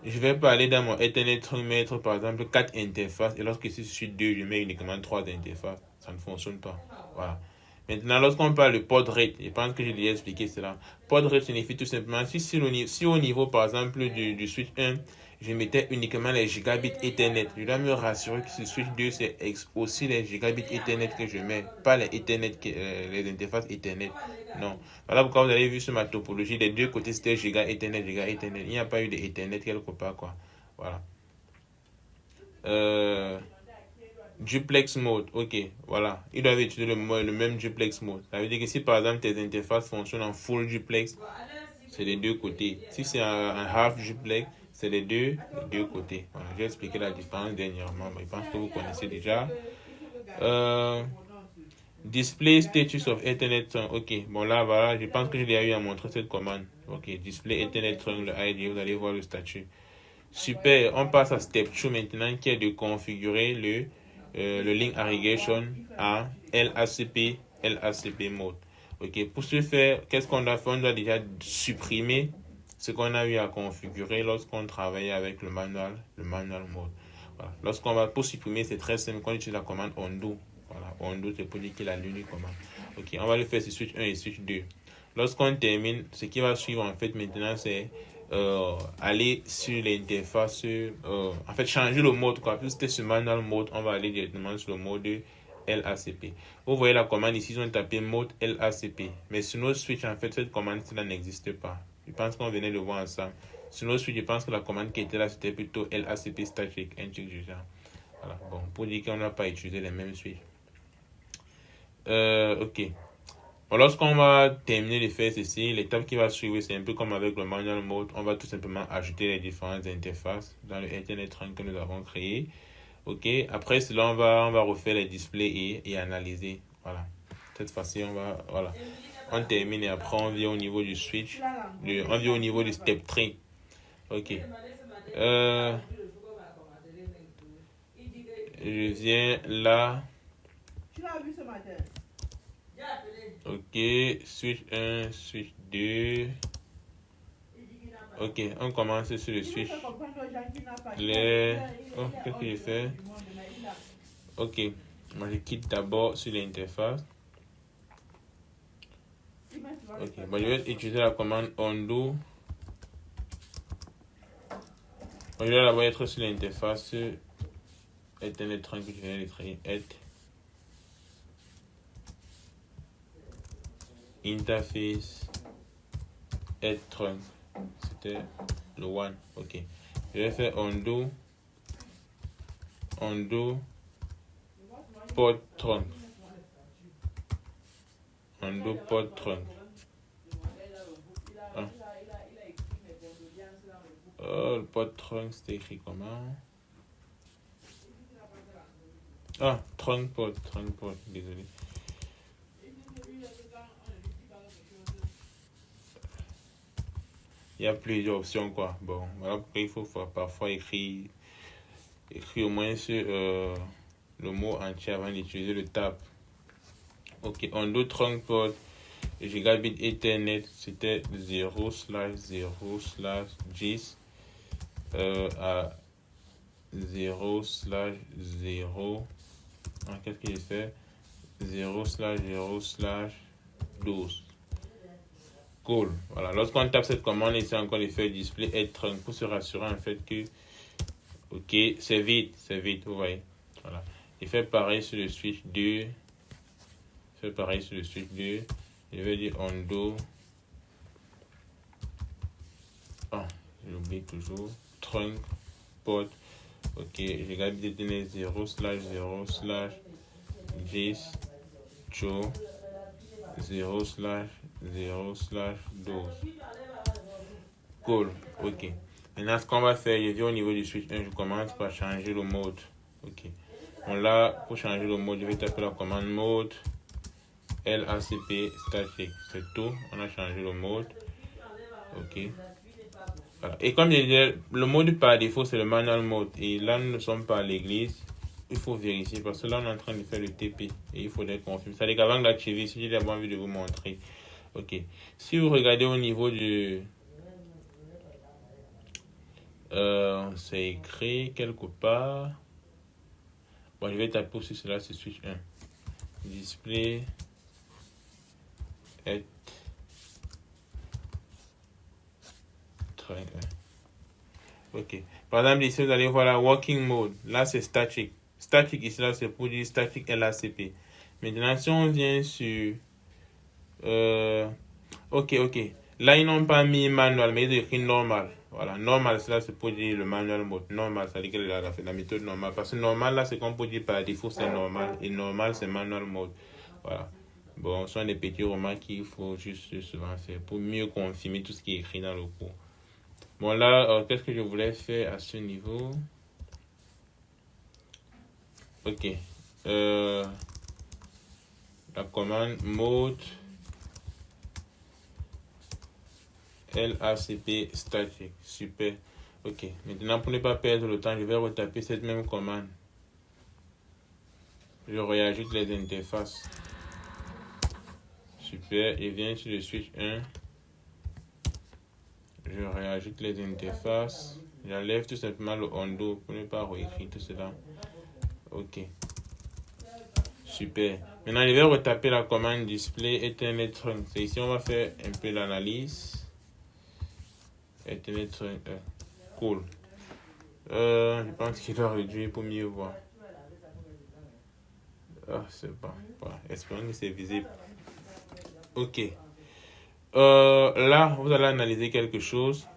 [SPEAKER 1] je vais pas aller dans mon Ethernet trunk mettre par exemple 4 interfaces et lorsque je suis sur 2, je mets uniquement 3 interfaces. Ça ne fonctionne pas. Voilà. Maintenant, lorsqu'on parle de port rate, je pense que j'ai déjà expliqué cela. Port rate signifie tout simplement, si au niveau par exemple du switch 1, je mettais uniquement les gigabits Ethernet, je dois me rassurer que ce switch 2, c'est aussi les gigabits Ethernet que je mets, pas les Ethernet, les interfaces Ethernet. Non. Voilà pourquoi vous avez vu sur ma topologie, les deux côtés c'était giga Ethernet, giga Ethernet. Il n'y a pas eu de Ethernet quelque part, quoi. Voilà. Duplex mode, ok, voilà. Ils doivent utiliser le même duplex mode. Ça veut dire que si par exemple tes interfaces fonctionnent en full duplex, c'est les deux côtés. Si c'est un half duplex, c'est les deux côtés. Voilà, j'ai expliqué la différence dernièrement, mais je pense que vous connaissez déjà. Display status of Ethernet trunk. Ok, bon là, voilà, je pense que je l'ai eu à montrer cette commande. Ok, display Ethernet trunk, le ID, vous allez voir le statut. Super, on passe à step 2 maintenant, qui est de configurer le link aggregation à LACP mode. Ok, pour ce faire, qu'est-ce qu'on doit faire? On doit déjà supprimer ce qu'on a eu à configurer lorsqu'on travaille avec le manual mode. Voilà. Pour supprimer, c'est très simple, on utilise la commande undo. Voilà, undo, c'est pour dire qu'il a l'unique commande. Ok, on va le faire sur switch 1 et switch 2. Lorsqu'on termine, ce qui va suivre en fait maintenant, c'est aller sur l'interface, en fait changer le mode, quoi. Plus c'était sur manual mode, on va aller directement sur le mode LACP. Vous voyez la commande ici, ils ont tapé mode LACP, mais sur nos switch, en fait, cette commande cela n'existe pas. Je pense qu'on venait de voir ensemble. Sur nos switch, je pense que la commande qui était là, c'était plutôt LACP static, un truc du genre. Voilà, bon, pour dire qu'on n'a pas utilisé les mêmes switches. Ok. Bon, lorsqu'on va terminer de faire ceci, l'étape qui va suivre, c'est un peu comme avec le manual mode. On va tout simplement ajouter les différentes interfaces dans le Ethernet trunk que nous avons créé. Ok. Après cela, on va refaire les displays et analyser. Voilà. Cette fois-ci, voilà. On termine et après on vient au niveau du switch. On vient au niveau du step 3. Ok. Je viens là. Tu l'as vu ce matin? Ok, switch 1, switch 2. Ok, on commence sur le switch. Oh, qu'est-ce que j'ai fait? Ok, moi je quitte d'abord sur l'interface. Ok, bon, je vais utiliser la commande undo. Bon, je vais d'abord être sur l'interface Ethernet trunk que je viens de créer. Interface trunk, c'était le one. Ok, je vais faire undo port trunk, undo port trunk. Le port trunk c'était écrit comment? Trunk port, désolé. Il y a plusieurs options, quoi. Bon, voilà pourquoi il faut parfois écrire au moins sur le mot entier avant d'utiliser le tab. Ok, undo trunk port gigabit Ethernet, c'était 0/0/10 à 0/0. Qu'est-ce qu'il fait? 0/0/12. Cool. Voilà. Lorsqu'on tape cette commande, ici encore les feuilles display trunk pour se rassurer en fait que ok, c'est vide, vous voyez. Voilà. Il fait pareil sur le switch 2. Je vais dire undo. J'oublie toujours. Trunk port. Ok, j'ai gardé 0/0/10 cho 0/0/12. Cool, ok. Maintenant, ce qu'on va faire, je viens au niveau du switch 1, je commence par changer le mode. Ok. Bon, là, pour changer le mode, je vais taper la commande mode LACP static. C'est tout. On a changé le mode. Ok. Voilà. Et comme je disais, le mode par défaut, c'est le manual mode. Et là, nous ne sommes pas à l'église. il faut vérifier parce que là, on est en train de faire le TP et il faudrait confirmer. C'est-à-dire qu'avant d'activer, si j'ai envie de vous montrer. Ok. Si vous regardez au niveau du... c'est écrit quelque part. Bon, je vais taper aussi cela, c'est switch 1. Display est très 1. Ok. Par exemple, ici, vous allez voir la working mode. Là, c'est static. Static, ici, là, c'est pour dire static LACP. Maintenant, si on vient sur... ok. Là, ils n'ont pas mis manual, mais ils ont écrit normal. Voilà, normal, cela c'est pour dire le manual mode. Normal, ça veut dire que la méthode normale. Parce que normal, là, c'est comme pour dire par défaut, c'est normal. Et normal, c'est manual mode. Voilà. Bon, ce sont des petits remarques qu'il faut juste souvent faire pour mieux confirmer tout ce qui est écrit dans le cours. Bon, là, qu'est-ce que je voulais faire à ce niveau? Ok. La commande mode LACP static. Super. Ok. Maintenant, pour ne pas perdre le temps, je vais retaper cette même commande. Je réajoute les interfaces. Super. Et viens sur le switch 1. Je réajoute les interfaces. J'enlève tout simplement le undo pour ne pas réécrire tout cela. Ok. Super. Maintenant, je vais retaper la commande display Ethernet trunk. C'est ici on va faire un peu l'analyse. Ethernet trunk. Cool. Je pense qu'il doit réduire pour mieux voir. Ah, c'est bon. Voilà. Espérons que c'est visible. Ok. Là, vous allez analyser quelque chose.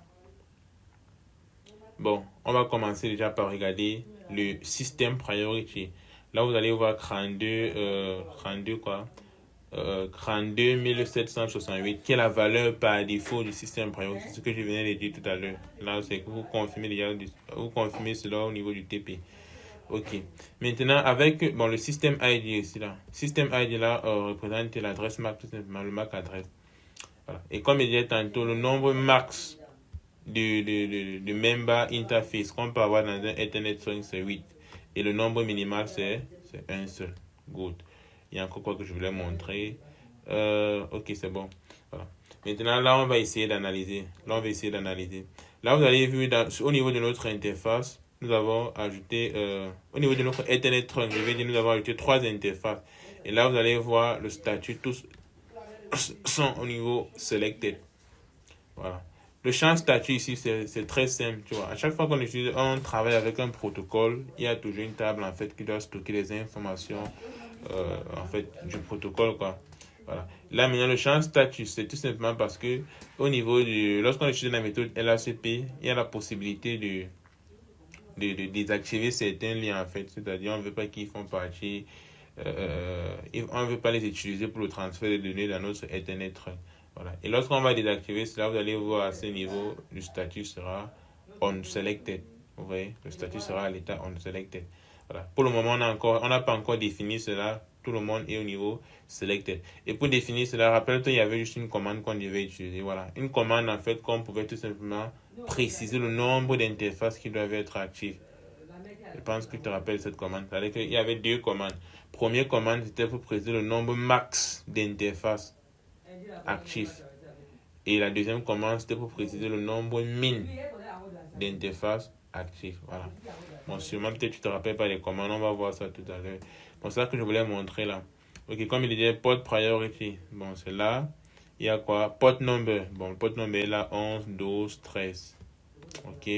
[SPEAKER 1] Bon, on va commencer déjà par regarder le système priority. Là, vous allez voir 32 quoi. 32 qui est la valeur par défaut du système priority. C'est ce que je venais de dire tout à l'heure. Là, c'est que vous confirmez cela au niveau du TP. Ok. Maintenant, avec le système ID ici là. Système ID là représente l'adresse MAC, tout simplement, le MAC adresse. Voilà. Et comme je disais tantôt, le nombre max de member interface qu'on peut avoir dans un Ethernet string, c'est 8. Et le nombre minimal, c'est un seul. Good. Il y a encore quoi que je voulais montrer. Ok, c'est bon. Voilà. Maintenant, là, on va essayer d'analyser. Là, vous avez vu, au niveau de notre interface, nous avons ajouté, au niveau de notre Ethernet trunk, je vais dire, nous avons ajouté 3 interfaces. Et là, vous allez voir le statut, tous sont au niveau selected. Voilà. Le champ statut ici, c'est très simple, tu vois. À chaque fois on travaille avec un protocole, il y a toujours une table, en fait, qui doit stocker les informations, en fait, du protocole, quoi. Voilà. Là, maintenant, le champ statut, c'est tout simplement parce que, lorsqu'on utilise la méthode LACP, il y a la possibilité de désactiver certains liens, en fait. C'est-à-dire, on ne veut pas qu'ils font partie, on ne veut pas les utiliser pour le transfert de données dans notre Ethernet. Voilà. Et lorsqu'on va désactiver cela, vous allez voir à ce niveau, le statut sera unselected. Vous voyez, le statut sera à l'état unselected. Voilà. Pour le moment, on n'a pas encore défini cela. Tout le monde est au niveau selected. Et pour définir cela, rappelle-toi, il y avait juste une commande qu'on devait utiliser. Voilà. Une commande, en fait, qu'on pouvait tout simplement préciser le nombre d'interfaces qui doivent être actives. Je pense que tu te rappelles cette commande. C'est-à-dire qu'il y avait 2 commandes. Première commande, c'était pour préciser le nombre max d'interfaces actifs. Et la deuxième commande, c'était pour préciser le nombre min d'interfaces actives. Voilà. Bon, sûrement, peut-être tu te rappelles pas les commandes. On va voir ça tout à l'heure. Bon, c'est ça que je voulais montrer là. Ok, comme il disait, port priority. Bon, c'est là. Il y a quoi? Port number. Bon, le port number est là, 11, 12, 13. Ok.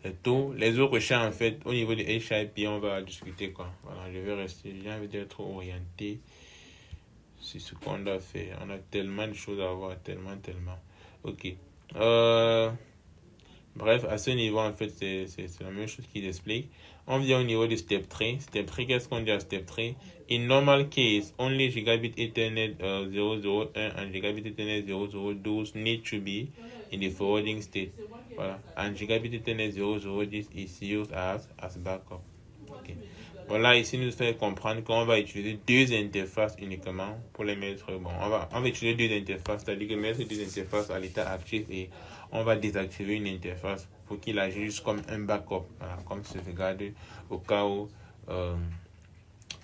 [SPEAKER 1] C'est tout. Les autres champs, en fait, au niveau de HIP, on va discuter quoi. Voilà, je vais rester, j'ai envie d'être orienté sur ce qu'on doit faire. On a tellement de choses à voir, tellement. Ok. Bref, à ce niveau, en fait, c'est la même chose qu'il explique. On vient au niveau de step 3. Step 3, qu'est-ce qu'on dit à step 3? In normal case, only gigabit Ethernet 001 and gigabit Ethernet 0012 need to be in the forwarding state. Voilà. And gigabit Ethernet 010 is used as backup. Okay. Voilà, ici, nous fait comprendre qu'on va utiliser deux interfaces uniquement pour les mettre. Bon, on va utiliser deux interfaces, c'est-à-dire que mettre deux interfaces à l'état actif et on va désactiver une interface pour qu'il agisse juste comme un backup, voilà, comme sauvegarde au cas où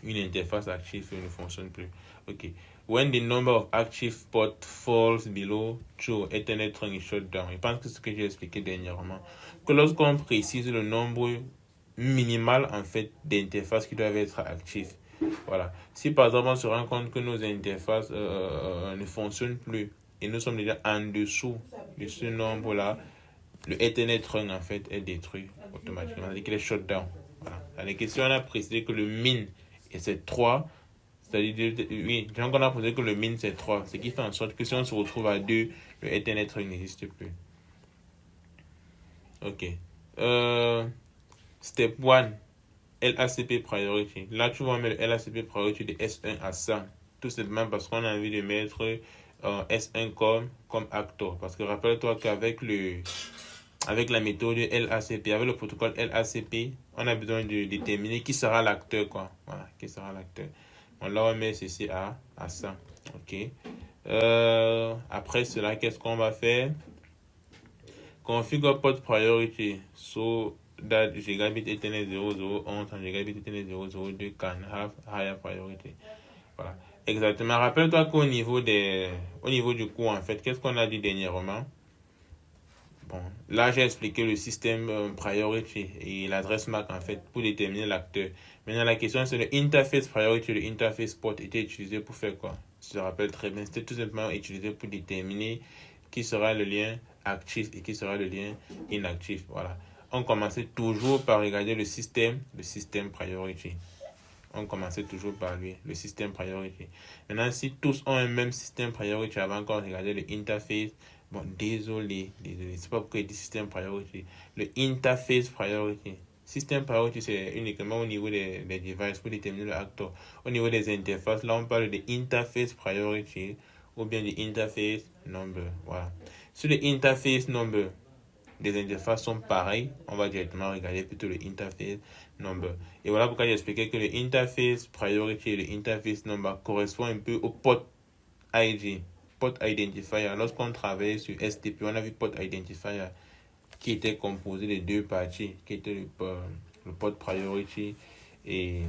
[SPEAKER 1] une interface active ne fonctionne plus. Ok. When the number of active ports falls below true, Ethernet trunk is shut down. Je pense que c'est ce que j'ai expliqué dernièrement. Que lorsqu'on précise le nombre minimal en fait d'interfaces qui doivent être actives. Voilà. Si par exemple on se rend compte que nos interfaces ne fonctionnent plus et nous sommes déjà en dessous de ce nombre-là, le Ethernet trunk en fait est détruit automatiquement. C'est-à-dire qu'il est shut down. Voilà. Alors que si on a précisé que le min et c'est 3, c'est-à-dire, oui, donc on a posé que le min c'est 3, ce qui fait en sorte que si on se retrouve à 2, le Ethernet n'existe plus. Ok. Step 1, LACP priority. Là, tu vas mettre le LACP priority de S1 à 100. Tout simplement parce qu'on a envie de mettre S1 comme acteur. Parce que rappelle-toi qu'avec avec la méthode LACP, avec le protocole LACP, on a besoin de déterminer qui sera l'acteur, quoi. Voilà, qui sera l'acteur. Bon, là, on met ceci à 100. Ok. Après cela, qu'est-ce qu'on va faire? Configure port priority so that gigabit Ethernet 0011 and gigabit Ethernet 002 can have higher priority. Voilà. Exactement. Rappelle-toi qu'au niveau du cours, en fait, qu'est-ce qu'on a dit dernièrement? Bon, là, j'ai expliqué le système priority et l'adresse MAC, en fait, pour déterminer l'acteur. Maintenant, la question, c'est le interface priority, le interface port était utilisé pour faire quoi? Je te rappelle très bien, c'était tout simplement utilisé pour déterminer qui sera le lien actif et qui sera le lien inactif. Voilà. On commençait toujours par regarder le système priority. On commençait toujours par lui, le système priority. Maintenant, si tous ont un même système priority, avant encore regarder le interface, bon, désolé, c'est pas pourquoi il dit système priority. Le interface priority. Système priority, c'est uniquement au niveau des devices pour déterminer le acteur. Au niveau des interfaces, là, on parle de interface priority ou bien de interface number. Voilà. Sur le interface number, les interfaces sont pareilles, on va directement regarder plutôt le interface number. Et voilà pourquoi j'ai expliqué que le interface priority et le interface number correspondent un peu au port ID, port identifier. Lorsqu'on travaille sur STP, on a vu port identifier qui était composé de deux parties, qui était le port priority et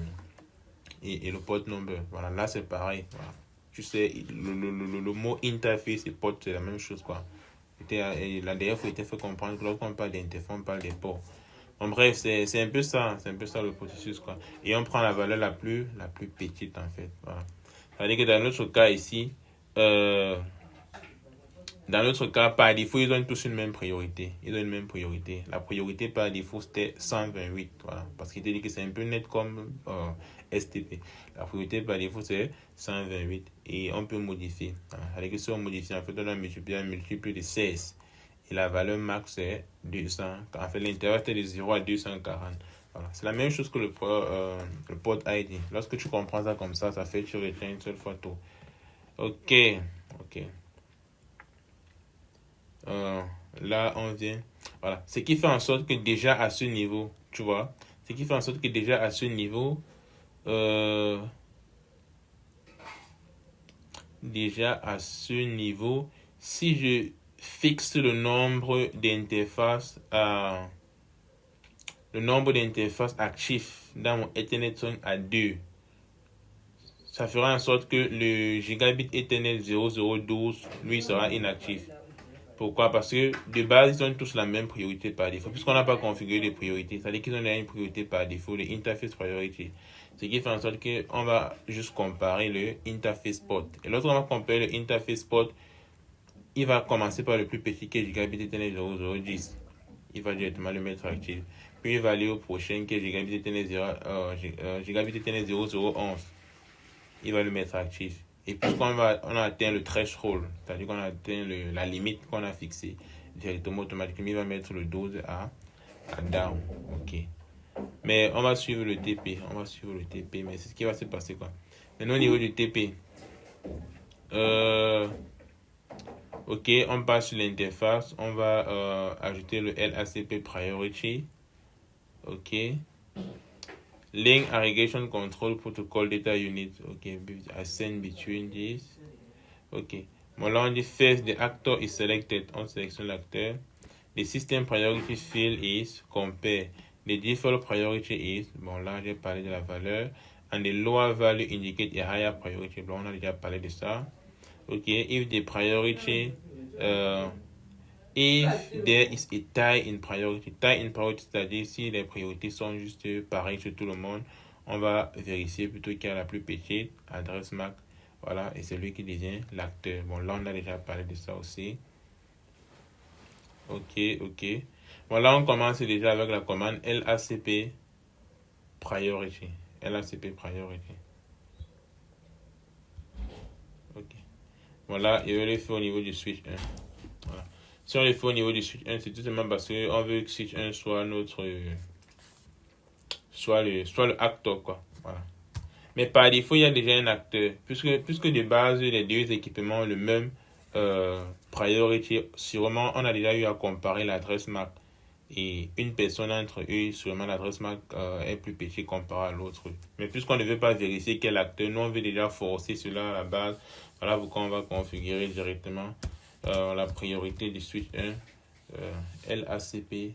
[SPEAKER 1] le port number. Voilà, là c'est pareil. Voilà. Tu sais, le mot interface et port, c'est la même chose, quoi. La dernière fois, il était fait comprendre que lorsqu'on parle d'interface, on parle des ports. En bref, c'est un peu ça le processus, quoi. Et on prend la valeur la plus petite, en fait. Voilà. C'est-à-dire que dans notre cas ici, par défaut, ils ont tous une même priorité. La priorité par défaut, c'était 128. Voilà. Parce qu'il te dit que c'est un peu net comme STP. La priorité par défaut, c'est 128. Et on peut modifier. Voilà. Avec que si on modifie, en fait, on a multiplié un multiple de 16. Et la valeur max, c'est 200. En fait, l'intervalle est de 0 à 240. Voilà. C'est la même chose que le port ID. Lorsque tu comprends ça comme ça fait que tu retiens une seule fois tout. Ok. Là, on vient. Voilà. Ce qui fait en sorte que déjà à ce niveau, tu vois, si je fixe le nombre d'interfaces actifs dans mon Ethernet à 2, ça fera en sorte que le gigabit Ethernet 0012, lui, sera inactif. Pourquoi? Parce que de base, ils ont tous la même priorité par défaut. Puisqu'on n'a pas configuré les priorités, c'est-à-dire qu'ils ont une priorité par défaut, le interface priority. Ce qui fait en sorte qu'on va juste comparer le interface port. Et lorsqu'on va comparer le interface port, il va commencer par le plus petit qui est gigabit Ethernet 0010. Il va directement le mettre actif. Puis il va aller au prochain qui est gigabit Ethernet 0011. Il va le mettre actif. Et puisqu'on a atteint le threshold, c'est-à-dire qu'on a atteint la limite qu'on a fixée, directement automatiquement, il va mettre le 12 à down. Ok. Mais on va suivre le TP. Mais c'est ce qui va se passer, quoi. Maintenant, au niveau du TP, ok, on passe sur l'interface. On va ajouter le LACP priority. Ok. Link Aggregation Control Protocol Data Unit. Ok, assign between this. Ok. Bon, là, on dit first the actor is selected. On sélectionne l'acteur. The system priority field is compare. The default priority is, bon, là, j'ai parlé de la valeur. And the lower value indicate a higher priority. Bon, on a déjà parlé de ça. Ok, if the priority, if there is a tie in priority, c'est-à-dire si les priorités sont juste pareilles sur tout le monde, on va vérifier plutôt qu'il y a la plus petite adresse MAC. Voilà, et c'est lui qui devient l'acteur. Bon, là, on a déjà parlé de ça aussi. Ok. Bon, là, on commence déjà avec la commande LACP priority. LACP priority. Ok. Voilà, et on le fait au niveau du switch 1. Voilà. Si on le fait au niveau du switch 1, c'est tout simplement parce qu'on veut que switch 1 soit notre... soit le acteur, quoi. Voilà. Mais par défaut, il y a déjà un acteur. Puisque de base, les deux équipements ont le même priority. Sûrement, on a déjà eu à comparer l'adresse MAC. Et une personne entre eux, sûrement l'adresse MAC est plus petite comparée à l'autre. Mais puisqu'on ne veut pas vérifier quel acteur, nous on veut déjà forcer cela à la base. Voilà pourquoi on va configurer directement la priorité du switch 1. LACP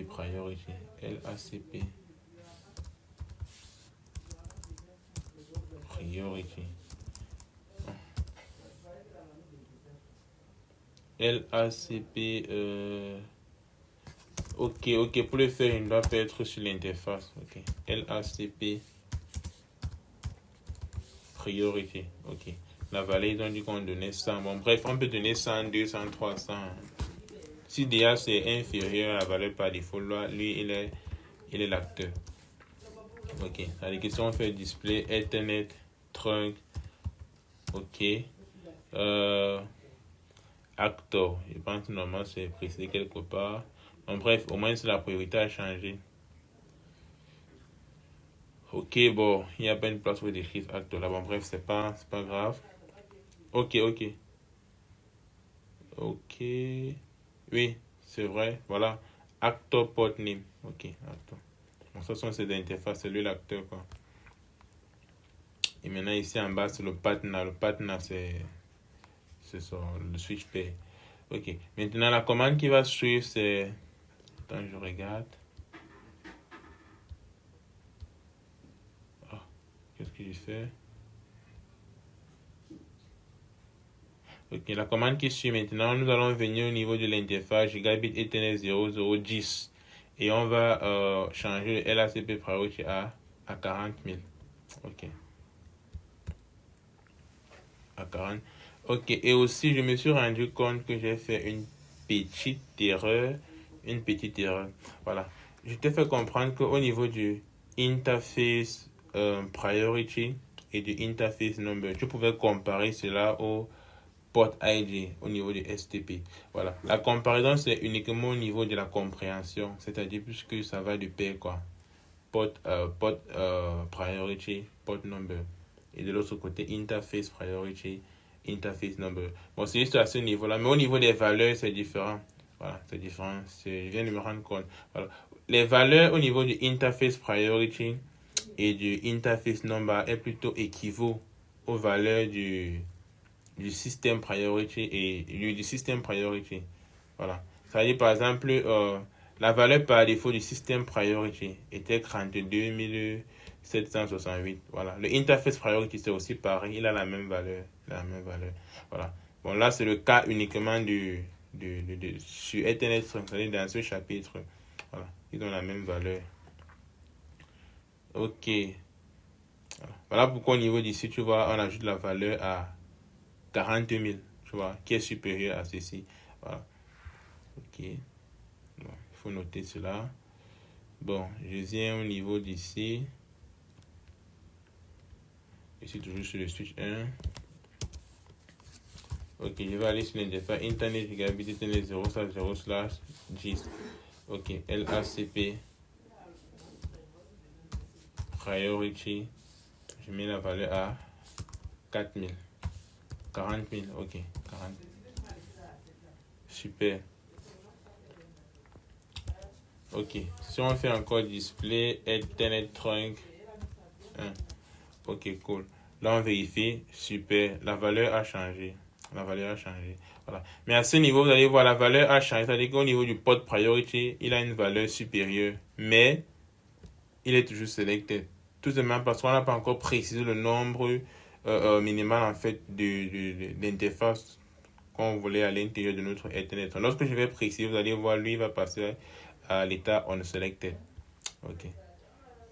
[SPEAKER 1] priority. LACP priority. LACP ok, pour le faire, il ne doit pas être sur l'interface. Ok, LACP priority. Ok, la valeur, ils ont dit qu'on donnait 100. Bon, bref, on peut donner 100, 200, 300. Si déjà c'est inférieur à la valeur par défaut, là, lui, il est l'acteur. Ok, la question, on fait display, Ethernet, trunk. Ok. Actor, je pense que normalement c'est précisé quelque part. Donc, bref, au moins c'est la priorité à changer. Ok, bon, il n'y a pas une place pour décrire actor là. Bon, bref, c'est pas grave. Ok. Oui, c'est vrai. Voilà. Actor port name. Ok, actor. Bon, ça sont ces interfaces, c'est lui l'acteur, quoi. Et maintenant, ici en bas, c'est le partner. Le partner, c'est le switch pair. Ok. Maintenant, la commande qui va suivre, c'est... Attends, je regarde. Oh, qu'est-ce que j'ai fait? Ok, la commande qui suit maintenant, nous allons venir au niveau de l'interface Gigabit Ethernet 0010 et on va changer le LACP priority à 40 000. Ok. À 40. Ok, et aussi je me suis rendu compte que j'ai fait une petite erreur. Voilà. Je t'ai fait comprendre qu'au niveau du interface priority et du interface number, tu pouvais comparer cela au port ID au niveau du STP. Voilà. La comparaison, c'est uniquement au niveau de la compréhension, c'est-à-dire puisque ça va du pair, quoi. Port priority, port number. Et de l'autre côté, interface priority, interface number. Bon, c'est juste à ce niveau-là, mais au niveau des valeurs, c'est différent. Voilà, c'est différent. Je viens de me rendre compte. Voilà. Les valeurs au niveau du interface priority et du interface number est plutôt équivaut aux valeurs du système priority et du système priority. Voilà. Ça veut dire par exemple, la valeur par défaut du système priority était 32 768. Voilà. Le interface priority, c'est aussi pareil. Il a la même valeur. Voilà. Bon, là, c'est le cas uniquement sur Ethernet, dans ce chapitre. Voilà. Ils ont la même valeur. Ok. Voilà pourquoi au niveau d'ici, tu vois, on ajoute la valeur à 40 000, tu vois, qui est supérieur à ceci. Voilà. Ok. Bon, il faut noter cela. Bon, je viens au niveau d'ici. Je suis toujours sur le switch 1. Ok, je vais aller sur l'interface Internet Gigabit Ethernet 0/0/10. Ok, LACP Priority. Je mets la valeur à 4000. 40 000, ok. 40. Super. Ok. Si on fait encore display Ethernet trunk 1. Ok, cool. Là, on vérifie. Super. La valeur a changé. La valeur a changé. Voilà. Mais à ce niveau, vous allez voir, la valeur a changé. C'est-à-dire qu'au niveau du port priority, il a une valeur supérieure. Mais il est toujours selected. Tout simplement parce qu'on n'a pas encore précisé le nombre minimal en fait d'interfaces qu'on voulait à l'intérieur de notre Ethernet. Lorsque je vais préciser, vous allez voir, lui, il va passer à l'état unselected. Ok.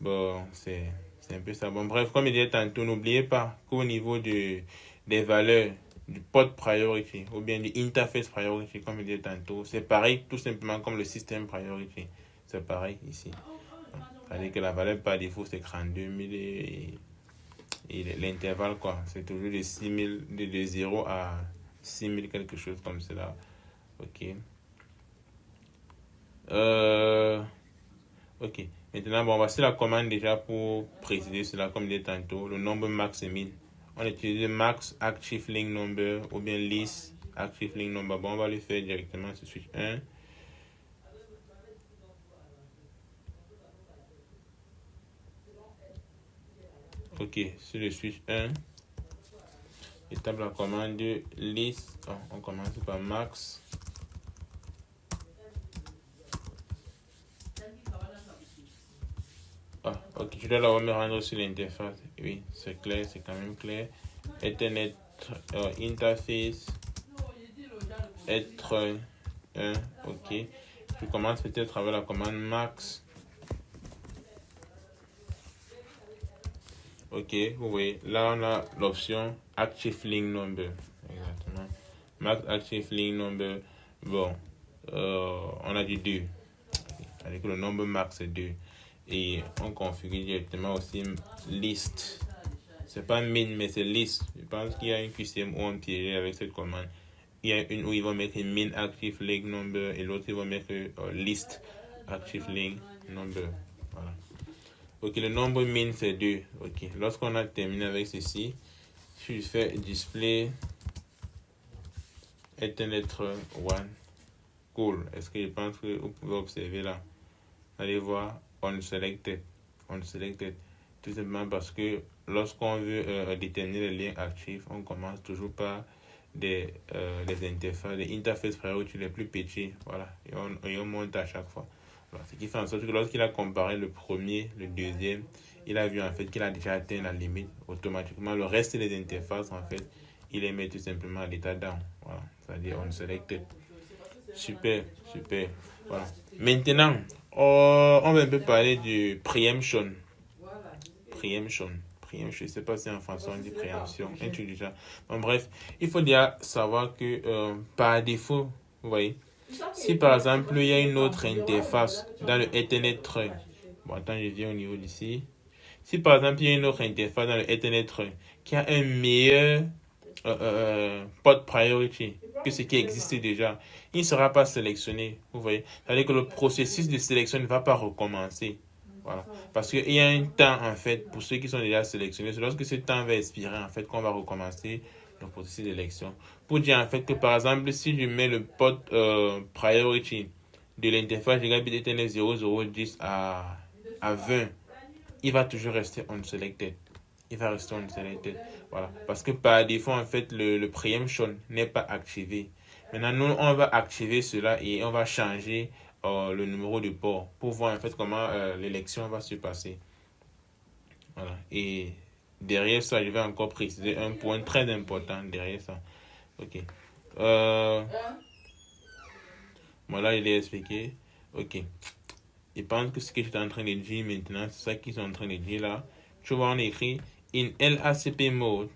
[SPEAKER 1] Bon, c'est un peu ça. Bon, bref, comme je disais tantôt, n'oubliez pas qu'au niveau des valeurs du port priority ou bien du interface priority, comme je disais tantôt, c'est pareil tout simplement comme le système priority. C'est pareil ici. C'est-à-dire que la valeur par défaut, c'est 32 000 et l'intervalle, quoi, c'est toujours de 6000, de 0 à 6000, quelque chose comme cela. Ok. Ok. Maintenant, bon, voici la commande déjà pour préciser cela, comme je disais tantôt. Le nombre max est 1000. On utilise max active link number ou bien list active link number. Bon, on va le faire directement sur switch 1. Ok, sur le switch 1, je tape la commande list. Oh, on commence par max. Ah, ok, je dois la me rendre sur l'interface. Oui, c'est clair, c'est quand même clair. Ethernet interface être 1, ok. Je commence peut-être avec la commande max. Ok, vous voyez, là on a l'option active link number. Exactement. Max active link number. Bon, on a dit 2. Avec le nombre max c'est 2. Et on configure directement aussi list. C'est pas min, mais c'est list. Je pense qu'il y a une QCM où on piège avec cette commande. Il y a une où ils vont mettre min active link number et l'autre ils vont mettre list active link number. Voilà. Ok, le nombre min c'est 2. Ok, lorsqu'on a terminé avec ceci, je fais display Ethernet 1. Cool. Est-ce que je pense que vous pouvez observer là? Allez voir unselected. Unselected. Tout simplement parce que lorsqu'on veut déterminer les liens actifs, on commence toujours par des interfaces, des interfaces priority les plus petits. Voilà. Et on monte à chaque fois. Voilà. Ce qui fait en sorte que lorsqu'il a comparé le premier, le deuxième, il a vu en fait qu'il a déjà atteint la limite. Automatiquement, le reste des interfaces, en fait, il les met tout simplement à l'état down. Voilà. C'est-à-dire unselected. Super, super. Voilà. Maintenant, on va un peu parler du preemption. Preemption. Je ne sais pas si en français on dit préemption. Intelligent. Bon, bref, il faut déjà savoir que par défaut, vous voyez, si par exemple il y a une autre interface dans le Ethernet trunk, bon, attends, je dis au niveau d'ici. Si par exemple il y a une autre interface dans le Ethernet trunk qui a un meilleur port priority que ce qui existe déjà, il ne sera pas sélectionné. Vous voyez, c'est-à-dire que le processus de sélection ne va pas recommencer. Voilà. Parce qu'il y a un temps, en fait, pour ceux qui sont déjà sélectionnés. C'est lorsque ce temps va expirer, en fait, qu'on va recommencer le processus d'élection. Pour dire, en fait, que par exemple, si je mets le port priority de l'interface gigabit Ethernet 0010 à 20, il va toujours rester unselected. Il va rester unselected. Voilà. Parce que par défaut, en fait, le preemption n'est pas activé. Maintenant, nous, on va activer cela et on va changer le numéro de port pour voir en fait comment l'élection va se passer. Voilà. Et derrière ça, je vais encore préciser un point très important derrière ça. Ok. Voilà, il est expliqué. Ok. Je pense que ce que j'étais en train de dire maintenant, c'est ça qu'ils sont en train de dire là. Tu vois, on écrit in LACP mode.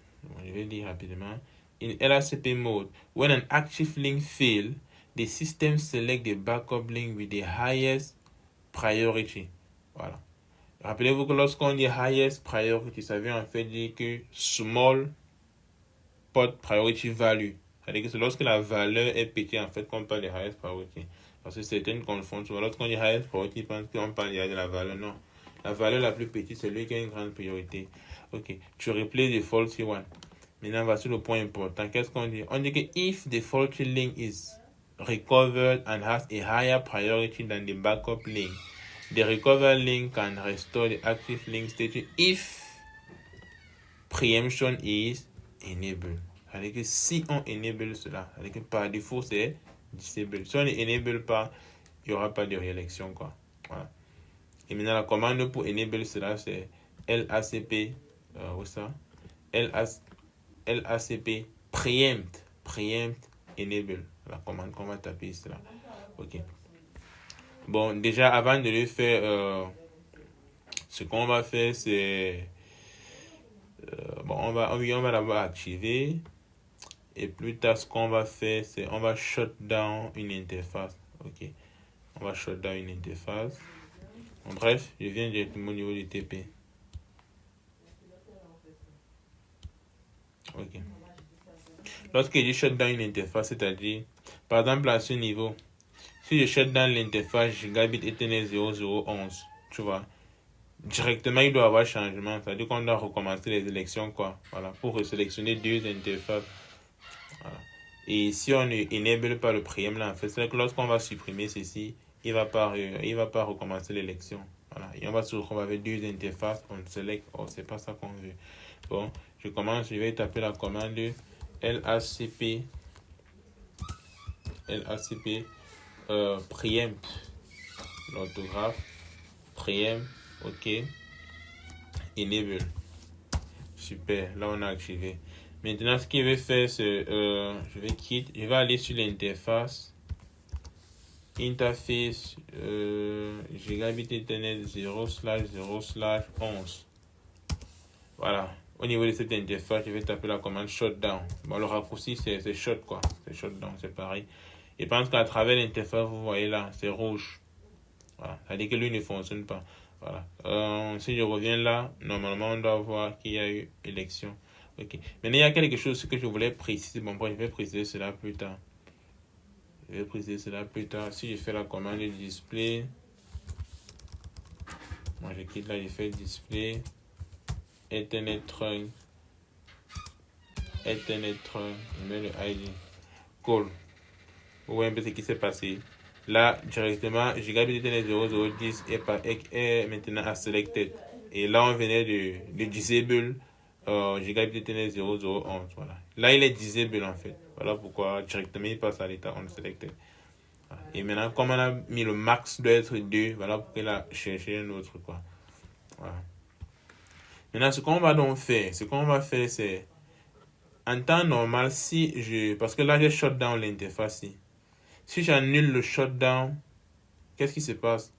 [SPEAKER 1] Je vais dire rapidement. In LACP mode, when an active link fails, the system select the backup link with the highest priority. Voilà. Rappelez-vous que lorsqu'on dit highest priority, ça veut en fait dire que small port priority value. C'est-à-dire que c'est lorsque la valeur est petite en fait qu'on parle de highest priority. Parce que certaines confondent souvent. Lorsqu'on dit highest priority, ils pensent qu'on parle de la valeur. Non. La valeur la plus petite, c'est lui qui a une grande priorité. Ok. Tu replace the faulty one. Maintenant, voici le point important. Qu'est-ce qu'on dit? On dit que if the faulty link is recovered and has a higher priority than the backup link. The recovered link can restore the active link state if preemption is enabled. C'est-à-dire que si on enable cela, c'est-à-dire que par défaut c'est disable. Si on ne enable pas, il n'y aura pas de réélection, quoi. Voilà. Et maintenant la commande pour enable cela c'est LACP, où ça? LACP preempt enable. La commande qu'on va taper cela. Ok. Bon, déjà avant de le faire, ce qu'on va faire c'est bon, on va d'abord activer et plus tard ce qu'on va faire c'est on va shut down une interface. Ok, on va shut down une interface. Bon, bref, je viens directement au niveau du TP. Ok, lorsque je shut down une interface, c'est-à-dire par exemple à ce niveau, si je shut down l'interface gigabit Ethernet 0011, tu vois, directement il doit y avoir changement, c'est-à-dire qu'on doit recommencer les élections, quoi. Voilà, pour sélectionner deux interfaces. Voilà. Et si on ne enable pas le preempt là, en fait, c'est que lorsqu'on va supprimer ceci, il va pas recommencer l'élection. Voilà. Et on va se retrouver avec deux interfaces, on select, oh, c'est pas ça qu'on veut. Bon, je vais taper la commande LACP preempt, l'orthographe, preempt, ok, enable. Super, là on a activé. Maintenant, ce qu'il va faire, c'est je vais aller sur l'interface. Interface gigabit Ethernet 0/0/11. Voilà. Au niveau de cette interface, je vais taper la commande shutdown. Bon, le raccourci, c'est shut, quoi. C'est shutdown, c'est pareil. Et pense qu'à travers l'interface, vous voyez là, c'est rouge. Voilà. Ça veut dire que lui ne fonctionne pas. Voilà. Si je reviens là, normalement, on doit voir qu'il y a eu élection. Ok. Maintenant, il y a quelque chose que je voulais préciser. Bon, je vais préciser cela plus tard. Si je fais la commande display, moi je quitte là, je fais display, Ethernet trunk, je mets le ID. Cool. Vous voyez un peu ce qui s'est passé. Là, directement, gigabit Ethernet 0010 est maintenant à selected. Et là, on venait de disable gigabit Ethernet 0011. Voilà. Là, il est disable en fait. Voilà pourquoi directement il passe à l'état on selected. Et maintenant, comme on a mis le max doit être 2, voilà pourquoi il a cherché un autre, quoi. Voilà. Maintenant, ce qu'on va faire, c'est en temps normal, parce que là, j'ai shut down l'interface. Si j'annule le shutdown, qu'est-ce qui se passe?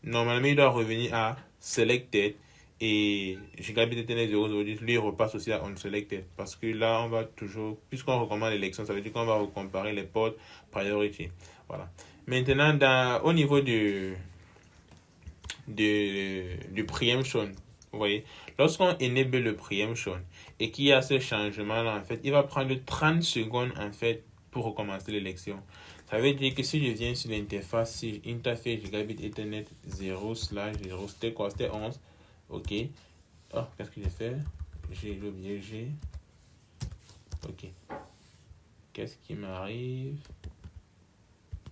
[SPEAKER 1] Normalement, il doit revenir à selected et gigabit Ethernet 0010, lui, il repasse aussi à unselected. Parce que là, on va toujours, puisqu'on recommande l'élection, ça veut dire qu'on va recomparer les ports priority. Voilà. Maintenant, au niveau du preemption, vous voyez, lorsqu'on enable le preemption et qu'il y a ce changement-là, en fait, il va prendre 30 secondes, en fait, pour recommencer l'élection. Ça veut dire que si je viens sur l'interface, si interface gigabit Ethernet 0/0, c'était quoi? C'était 11. Ok. Oh, qu'est-ce que j'ai fait? J'ai oublié, ok. Qu'est-ce qui m'arrive?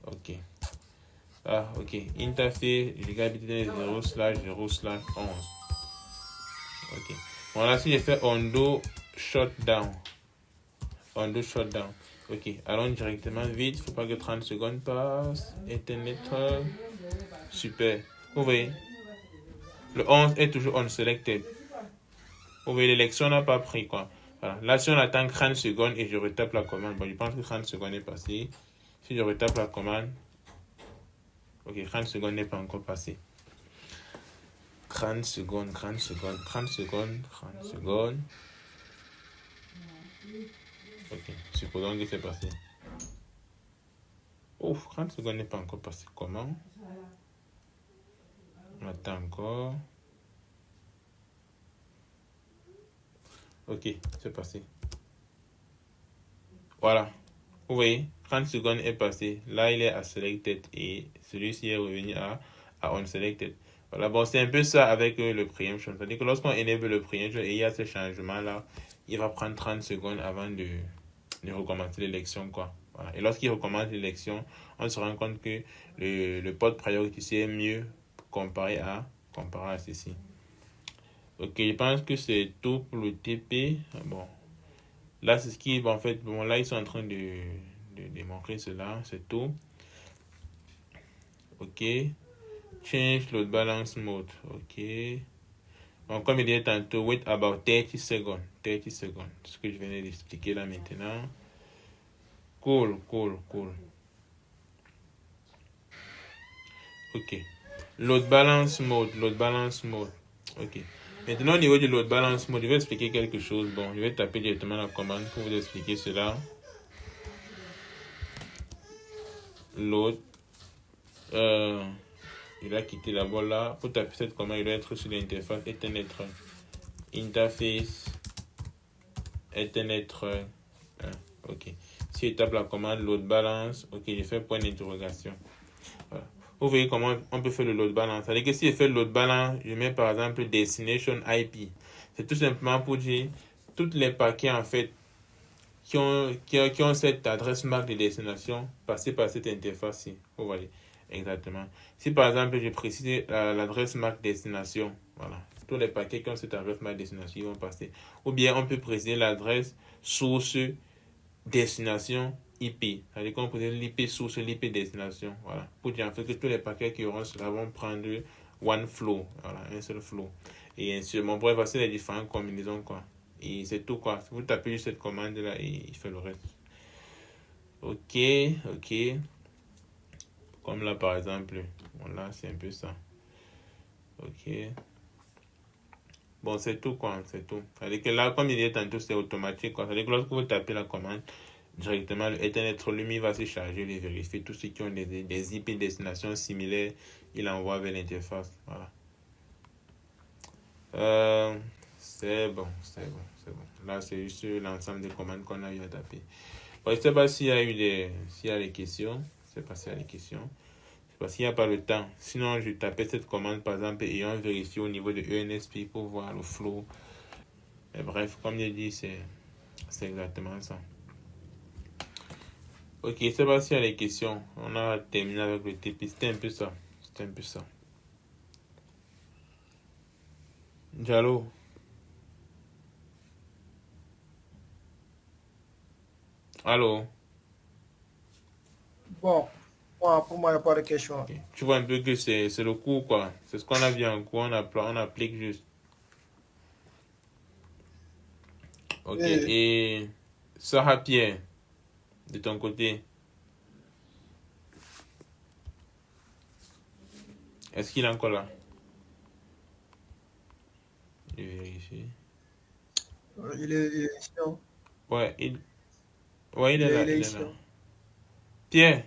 [SPEAKER 1] Ok. Ah, ok. Interface gigabit Ethernet 0/0/11. Ok. Voilà, si j'ai fait undo shutdown. Ok, allons directement vite, faut pas que 30 secondes passent. Ethernet, super. Vous voyez, le 11 est toujours unselected. Vous voyez, l'élection n'a pas pris, quoi. Voilà. Là, si on attend 30 secondes et je retape la commande, bon, je pense que 30 secondes est passé. Si je retape la commande, ok, 30 secondes n'est pas encore passé. 30 secondes. Ok, supposons que c'est passé. Ouf, 30 secondes n'est pas encore passé. Comment? On attend encore. Ok, c'est passé. Voilà. Vous voyez, 30 secondes est passé. Là, il est à selected et celui-ci est revenu à unselected. Voilà, bon, c'est un peu ça avec le preemption. C'est-à-dire que lorsqu'on enable le preemption et il y a ce changement-là, il va prendre 30 secondes avant de recommencer l'élection, quoi. Voilà. Et lorsqu'il recommence l'élection, on se rend compte que le port priority est mieux comparé à ceci. Ok, je pense que c'est tout pour le TP. Bon, là, c'est ce qui, en fait, bon, là, ils sont en train de démontrer cela, c'est tout. Ok, change load balance mode. Ok. Donc, comme il disait tantôt, wait about 30 seconds. 30 seconds. Ce que je venais d'expliquer là maintenant. Cool. Ok. Load balance mode. Ok. Maintenant, au niveau du load balance mode, je vais expliquer quelque chose. Bon, je vais taper directement la commande pour vous expliquer cela. Load. Il a quitté d'abord là. Pour taper cette commande, il doit être sur l'interface Ethernet. Interface Ethernet. Ok. Si je tape la commande load balance, ok, je fais point d'interrogation. Voilà. Vous voyez comment on peut faire le load balance. C'est-à-dire que si je fais le load balance, je mets par exemple destination IP. C'est tout simplement pour dire tous les paquets en fait qui ont cette adresse MAC de destination passer par cette interface-ci. Vous voyez exactement. Si par exemple je précise l'adresse MAC destination, voilà. Tous les paquets qui ont cette adresse MAC destination ils vont passer. Ou bien on peut préciser l'adresse source destination IP. C'est-à-dire qu'on peut dire l'IP source, l'IP destination. Voilà. Pour dire en fait que tous les paquets qui auront cela vont prendre one flow. Voilà, un seul flow. Et ainsi, on pourrait passer les différentes combinaisons, quoi. Et c'est tout, quoi. Vous tapez juste cette commande là et il fait le reste. Ok. Comme là, par exemple. Bon, là, c'est un peu ça. Ok. Bon, c'est tout, quoi. C'est tout. C'est-à-dire que là, comme il dit tantôt, c'est automatique, quoi. C'est-à-dire que lorsque vous tapez la commande, directement, le Ethernet lui va se charger de vérifier tous ceux qui ont des IP destinations similaires. Il envoie vers l'interface. Voilà. C'est bon. Là, c'est juste l'ensemble des commandes qu'on a eu à taper. Bon, je ne sais pas s'il y a des questions. Je ne sais pas s'il y a des questions. Je ne sais pas s'il n'y a pas le temps. Sinon, je tapais cette commande, par exemple, et on vérifie au niveau de ENSP pour voir le flow. Mais bref, comme je dis, c'est exactement ça. Ok, je ne sais pas s'il y a des questions. On a terminé avec le TP. C'était un peu ça. Diallo. Allô?
[SPEAKER 2] Bon, pour moi, il n'y a pas de question.
[SPEAKER 1] Okay. Tu vois un peu que c'est le cours, quoi. C'est ce qu'on a vu en cours, on applique juste. Ok,
[SPEAKER 2] Et,
[SPEAKER 1] et Sarah Pierre, de ton côté, est-ce qu'il est encore là? Je vérifie.
[SPEAKER 2] il est chiant.
[SPEAKER 1] Ouais, il est là,
[SPEAKER 2] Il est
[SPEAKER 1] il est là.
[SPEAKER 2] chiant.
[SPEAKER 1] Pierre.